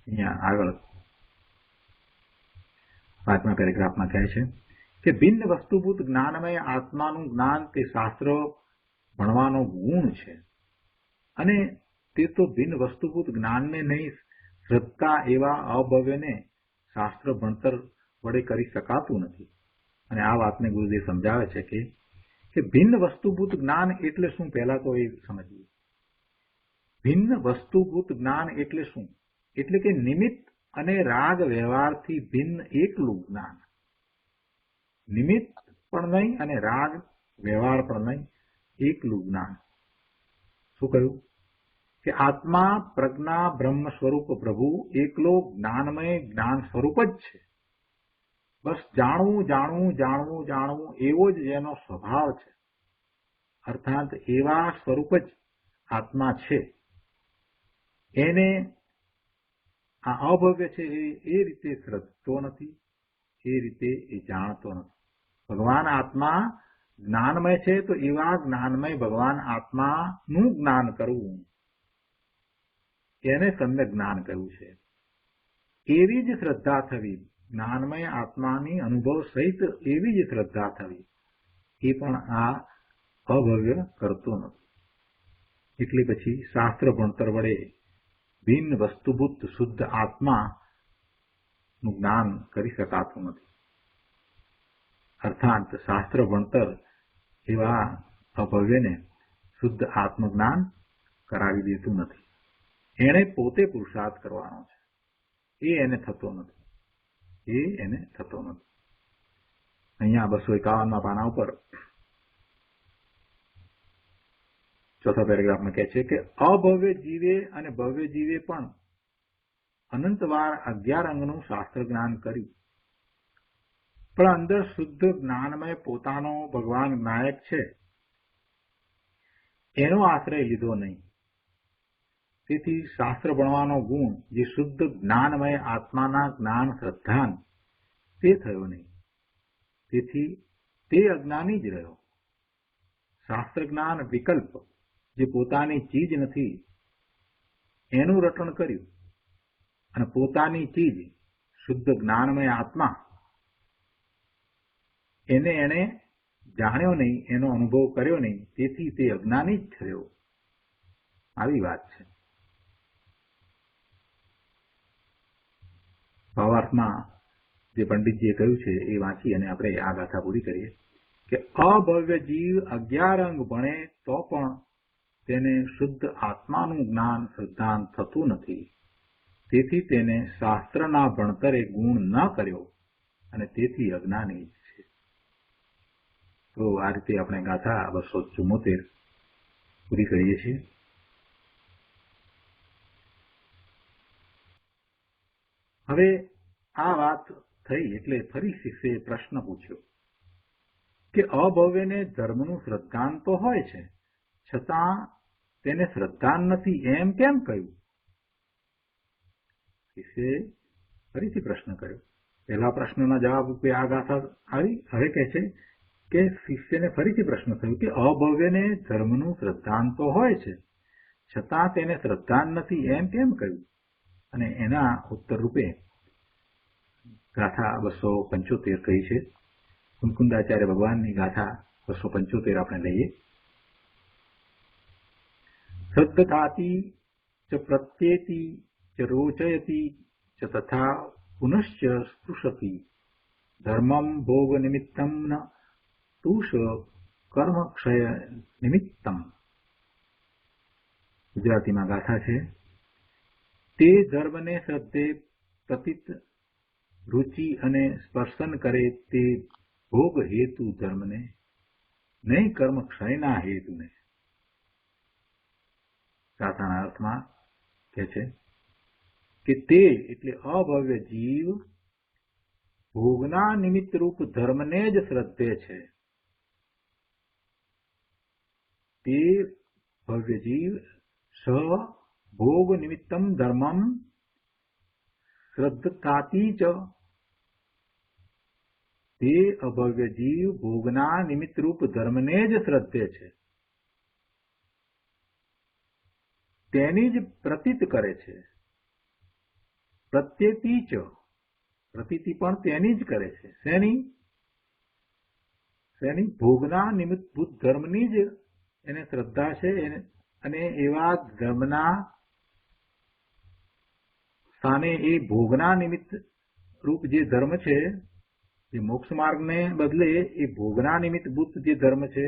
અહીંયા આગળ 5મા પેરેગ્રાફમાં કહે છે કે ભિન્ન વસ્તુભૂત જ્ઞાનમય આત્માનું જ્ઞાન તે શાસ્ત્ર ભણવાનો ગુણ છે, અને તે તો ભિન્ન વસ્તુભૂત જ્ઞાનને નહીં, શ્રદ્ધા એવા અભવ્યને શાસ્ત્ર ભણતર વડે કરી શકાતું નથી. અને આ વાતને ગુરુદેવ સમજાવે છે કે ભિન્ન વસ્તુભૂત જ્ઞાન એટલે શું? પહેલા તો એ સમજીએ. ભિન્ન વસ્તુભૂત જ્ઞાન એટલે શું? એટલે કે નિમિત્ત અને રાગ વ્યવહારથી ભિન્ન એકલું જ્ઞાન. નિમિત્ત પણ નહીં અને રાગ વ્યવહાર પણ નહીં, એકલું જ્ઞાન. શું કહ્યું? કે આત્મા પ્રજ્ઞા બ્રહ્મ સ્વરૂપ પ્રભુ એકલો જ્ઞાનમય જ્ઞાન સ્વરૂપ જ છે. બસ જાણવું જાણવું જાણવું જાણવું એવો જ જેનો સ્વભાવ છે, અર્થાત એવા સ્વરૂપ જ આત્મા છે. એને આ અભવ્ય છે એ રીતે શ્રદ્ધતો નથી, એ રીતે એ જાણતો નથી. ભગવાન આત્મા જ્ઞાનમય છે, તો એવા જ્ઞાનમય ભગવાન આત્માનું જ્ઞાન કરવું, એને સમ્યક જ્ઞાન કહ્યું છે. એવી જ શ્રદ્ધા થવી, જ્ઞાનમય આત્માની અનુભવ સહિત એવી જ શ્રદ્ધા થવી, એ પણ આ અભવ્ય કરતો નથી. એટલે પછી શાસ્ત્ર ભણતર વડે ભિન્ન વસ્તુભૂત શુદ્ધ આત્માનું જ્ઞાન કરી શકાતું નથી. અર્થાત શાસ્ત્ર ભણતર એવા અભવ્યને શુદ્ધ આત્મજ્ઞાન કરાવી દેતું નથી. એણે પોતે પુરુષાર્થ કરવાનો છે, એ એને થતો નથી. અહીંયા 251મા પાના ઉપર 4થા પેરેગ્રાફમાં કહે છે કે અભવ્ય જીવે અને ભવ્ય જીવે પણ અનંતવાર 11 અંગનું શાસ્ત્ર જ્ઞાન કર્યું, પણ અંદર શુદ્ધ જ્ઞાનમય પોતાનો ભગવાન નાયક છે એનો આશ્રય લીધો નહીં. તેથી શાસ્ત્ર ભણવાનો ગુણ જે શુદ્ધ જ્ઞાનમય આત્માના જ્ઞાન શ્રદ્ધાન તે થયો નહીં. તેથી તે અજ્ઞાની જ રહ્યો. શાસ્ત્ર જ્ઞાન વિકલ્પ જે પોતાની ચીજ નથી એનું રટણ કર્યું, અને પોતાની ચીજ શુદ્ધ જ્ઞાનમય આત્મા એને એણે જાણ્યો નહીં, એનો અનુભવ કર્યો નહીં. તેથી તે અજ્ઞાની જ થયો. આવી વાત છે. ભાવાર્થમાં જે પંડિતજીએ કહ્યું છે એ વાંચી અને આપણે આ ગાથા પૂરી કરીએ કે અભવ્ય જીવ 11 અંગ ભણે તો પણ તેને શુદ્ધ આત્માનું જ્ઞાન શ્રદ્ધાન થતું નથી. તેથી તેને શાસ્ત્રના ભણતરે ગુણ ન કર્યો અને તેથી અજ્ઞાની જ છે. તો આ રીતે આપણે ગાથા 274 પૂરી કરીએ છીએ. હવે આ વાત થઈ એટલે ફરી શિષ્યે પ્રશ્ન પૂછ્યો કે અભવ્યને ધર્મનું શ્રદ્ધાન તો હોય છે, છતાં તેને શ્રદ્ધાન નથી એમ કેમ કહ્યું? શિષ્યએ ફરીથી પ્રશ્ન કર્યો. પહેલા પ્રશ્નના જવાબ રૂપે આ ગાથા આવી. હવે કહે છે કે શિષ્યને ફરીથી પ્રશ્ન થયો કે અભવ્યને ધર્મનું શ્રદ્ધાન તો હોય છે, છતાં તેને શ્રદ્ધાન નથી એમ કેમ કહ્યું? અને એના ઉત્તર રૂપે ગાથા 275 કહી છે. કુંકુંદાચાર્ય ભગવાનની ગાથા 275 આપણે લઈએ. શ્રદ્ધાતી ચ પ્રત્યેતિ ચ રોચયતિ ચ તથા પુનશ્ચ સ્પૃશતિ ધર્મમ ભોગ નિમિત્તમ ન તુષ કર્મ ક્ષય નિમિત્તમ. ગુજરાતીમાં ગાથા છે. તે ધર્મને શ્રદ્ધે પ્રતીત રુચિ અને સ્પર્શન કરે તે ભોગ હેતુ ધર્મને, નહીં કર્મ ક્ષયના હેતુને. ગાથાના અર્થમાં કહે છે કે તે એટલે અભવ્ય જીવ ભોગના નિમિત્ત રૂપ ધર્મને જ શ્રદ્ધે છે. તે ભવ્ય જીવ ભોગ નિમિત્તમ ધર્મમ શ્રદ્ધાતી ચ, તે અભવ્ય જીવ ભોગના નિમિત્તરૂપ ધર્મને જ શ્રદ્ધે છે, તેની જ પ્રતીત કરે છે. પ્રત્યેતી ચ, પ્રતીતિ પણ તેની જ કરે છે. શેની? ભોગના નિમિત્તભૂત ધર્મની જ એને શ્રદ્ધા છે, અને એવા ધર્મના સ્થાને એ ભોગના નિમિત્ત રૂપ જે ધર્મ છે, એ મોક્ષ માર્ગને બદલે એ ભોગના નિમિત્તભૂત જે ધર્મ છે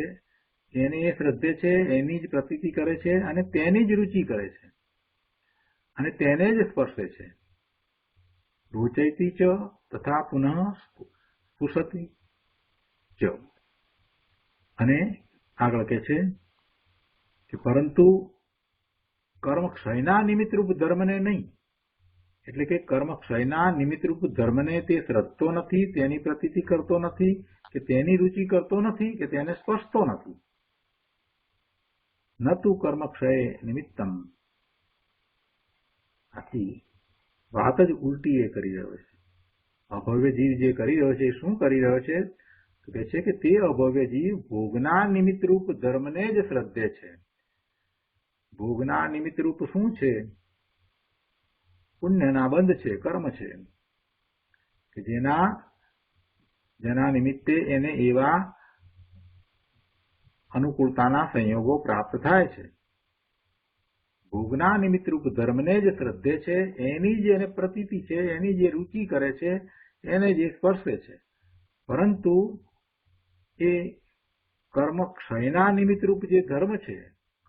એને એ શ્રદ્ધે છે, એની જ પ્રતીતિ કરે છે, અને તેની જ રુચિ કરે છે, અને તેને જ સ્પર્શે છે. રોચયતી ચ તથા પુનઃ સ્પુશતી ચ. અને આગળ કહે છે કે પરંતુ કર્મ ક્ષયના નિમિત્તરૂપ ધર્મને નહીં, એટલે કે કર્મ ક્ષયના નિમિત્તરૂપ ધર્મને તે શ્રદ્ધતો નથી, તેની પ્રતીતિ કરતો નથી, કે તેની રુચિ કરતો નથી, કે તેને સ્પર્શતો નથી. ન તું કર્મ ક્ષય નિમિત્તમ. આથી વાત જ ઉલટી એ કરી રહ્યો છે. અભવ્ય જીવ જે કરી રહ્યો છે એ શું કરી રહ્યો છે? તો કહે છે કે તે અભવ્ય જીવ ભોગના નિમિત્તરૂપ ધર્મને જ શ્રદ્ધે છે. ભોગના નિમિત્તરૂપ શું છે? પુણ્યના બંધ છે, કર્મ છે, કે જેના નિમિત્તે એને એવા અનુકૂળતાના સંયોગો પ્રાપ્ત થાય છે. ભોગના નિમિત્તરૂપ ધર્મને જ શ્રદ્ધે છે, એની જે એને પ્રતીતિ છે, એની જે રુચિ કરે છે, એને જે સ્પર્શે છે. પરંતુ એ કર્મ ક્ષયના નિમિત્તરૂપ જે ધર્મ છે,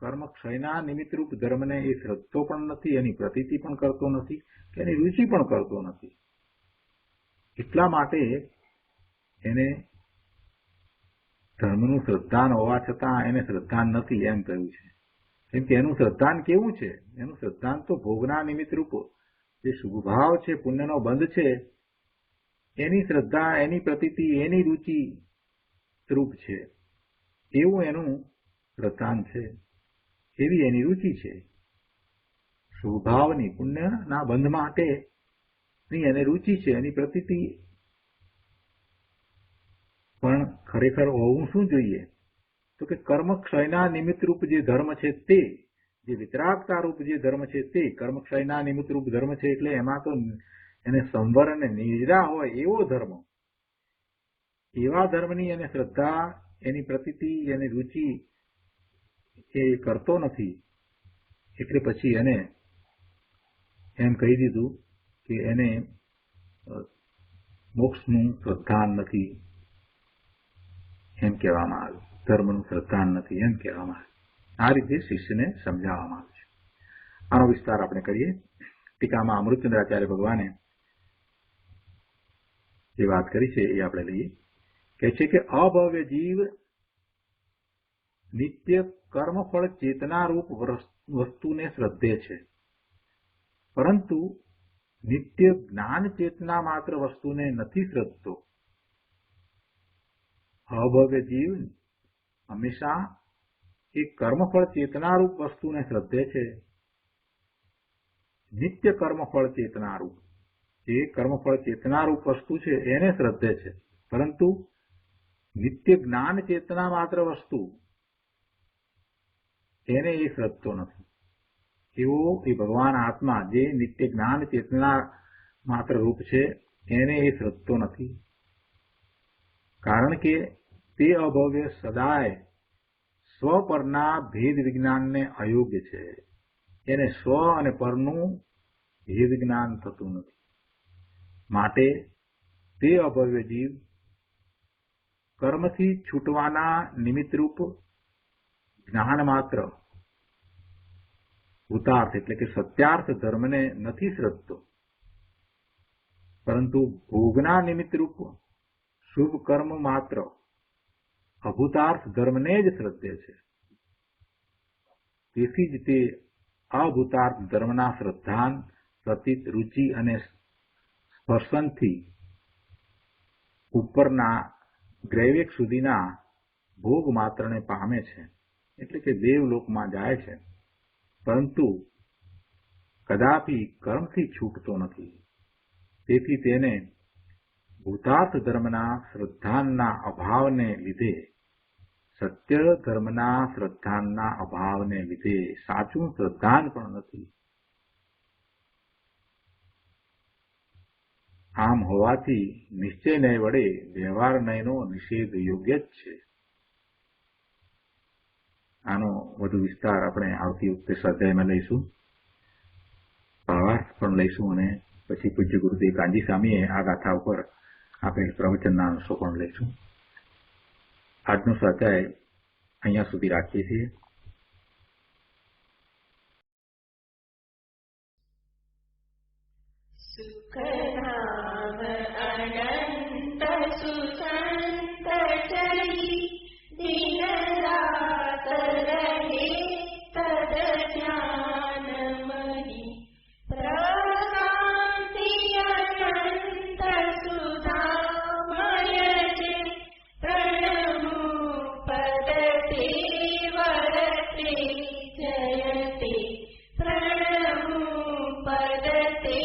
કર્મ ક્ષયના નિમિત્તરૂપ ધર્મને એ શ્રદ્ધતો પણ નથી, એની પ્રતીતિ પણ કરતો નથી, કે એની રુચિ પણ કરતો નથી. એટલા માટે એને ધર્મનું શ્રદ્ધાન હોવા છતાં એને શ્રદ્ધાન નથી એમ કહ્યું છે. કેમ કે એનું શ્રદ્ધાન કેવું છે? એનું શ્રદ્ધાન તો ભોગના નિમિત્તરૂપ જે શુભભાવ છે, પુણ્યનો બંધ છે, એની શ્રદ્ધા, એની પ્રતીતિ, એની રુચિ રૂપ છે. એવું એનું શ્રદ્ધાન છે, એવી એની રુચિ છે. શુભભાવની, પુણ્યના બંધ માટેની એને રુચિ છે, એની પ્રતીતિ. પણ ખરેખર હોવું શું જોઈએ? તો કે કર્મ ક્ષયના નિમિત્તરૂપ જે ધર્મ છે તે, જે વિતરાગતા રૂપ જે ધર્મ છે તે કર્મ ક્ષયના નિમિત્તરૂપ ધર્મ છે, એટલે એમાં તો એને સંવર અને નિર્જા હોય એવો ધર્મ. એવા ધર્મની એને શ્રદ્ધા, એની પ્રતીતિ, એની રુચિ એ કરતો નથી. એટલે પછી એને એમ કહી દીધું કે એને મોક્ષનું શ્રદ્ધાન નથી એમ કહેવામાં આવ્યું, ધર્મનું શ્રદ્ધાન નથી એમ કહેવામાં આવ્યું. આ રીતે શિષ્યને સમજાવવામાં આવ્યું છે. આનો વિસ્તાર આપણે કરીએ. ટીકામાં અમૃતચંદ્રાચાર્ય ભગવાને જે વાત કરી છે એ આપણે લઈએ. કહે છે કે અભવ્ય જીવ નિત્ય કર્મફળ ચેતના રૂપ વસ્તુને શ્રદ્ધે છે, પરંતુ નિત્ય જ્ઞાન ચેતના માત્ર વસ્તુને નથી શ્રદ્ધતો. અભવ્ય જીવ હંમેશા એ કર્મફળ ચેતનારૂપ વસ્તુને શ્રદ્ધે છે. નિત્ય કર્મફળ ચેતનારૂપ, જે કર્મફળ ચેતનારૂપ વસ્તુ છે એને શ્રદ્ધે છે, પરંતુ નિત્ય જ્ઞાન ચેતના માત્ર વસ્તુ એને એ શ્રદ્ધતો નથી. એવો એ ભગવાન આત્મા જે નિત્ય જ્ઞાન ચેતના માત્ર રૂપ છે એને એ શ્રદ્ધતો નથી. કારણ કે તે અભવ્ય સદાય સ્વ પરના ભેદ વિજ્ઞાનને અયોગ્ય છે. એને સ્વ અને પરનું ભેદ જ્ઞાન થતું નથી. માટે તે અભવ્ય જીવ કર્મથી છૂટવાના નિમિત્તરૂપ જ્ઞાન માત્ર ભૂતાર્થ એટલે કે સત્યાર્થ ધર્મને નથી શ્રદ્ધતો, પરંતુ ભોગના નિમિત્તરૂપ શુભ કર્મ માત્ર અભૂતાર્થ ધર્મને જ શ્રદ્ધે છે. તેથી જ તે અભૂતાર્થ ધર્મના શ્રદ્ધાન, પ્રતીત, રુચિ અને સ્પર્શનથી ઉપરના ગ્રૈવેક સુધીના ભોગ માત્રને પામે છે, એટલે કે દેવલોકમાં જાય છે. પરંતુ કદાપી કર્મથી છૂટતો નથી. તેથી તેને ભૂતાર્થ ધર્મના શ્રદ્ધાનના અભાવને લીધે, સત્ય ધર્મના શ્રદ્ધાનના અભાવને લીધે સાચું શ્રદ્ધાન પણ નથી. આમ હોવાથી નિશ્ચય ન્યાય વડે વ્યવહાર ન્યાયનો નિષેધ યોગ્ય જ છે. આનો વધુ વિસ્તાર આપણે આવતી વખતે સ્વાધ્યાયમાં લઈશું, ભાવાર્થ પણ લઈશું અને પછી પૂજ્ય ગુરુદેવ કાંજી સ્વામીએ આ ગાથા ઉપર આપેલ પ્રવચનના અંશો પણ લઈશું. આજનો સ્વાધ્યાય અહીંયા સુધી રાખીએ છીએ. સુખધામ અનંત સુસંત ચરી દિન રાત રહે તદ જ્ઞાન મહી પ્રશાંતિ અનંત સુધામય જે પ્રણમુ પદ તે વરતે જયતે પ્રણમુ પદ તે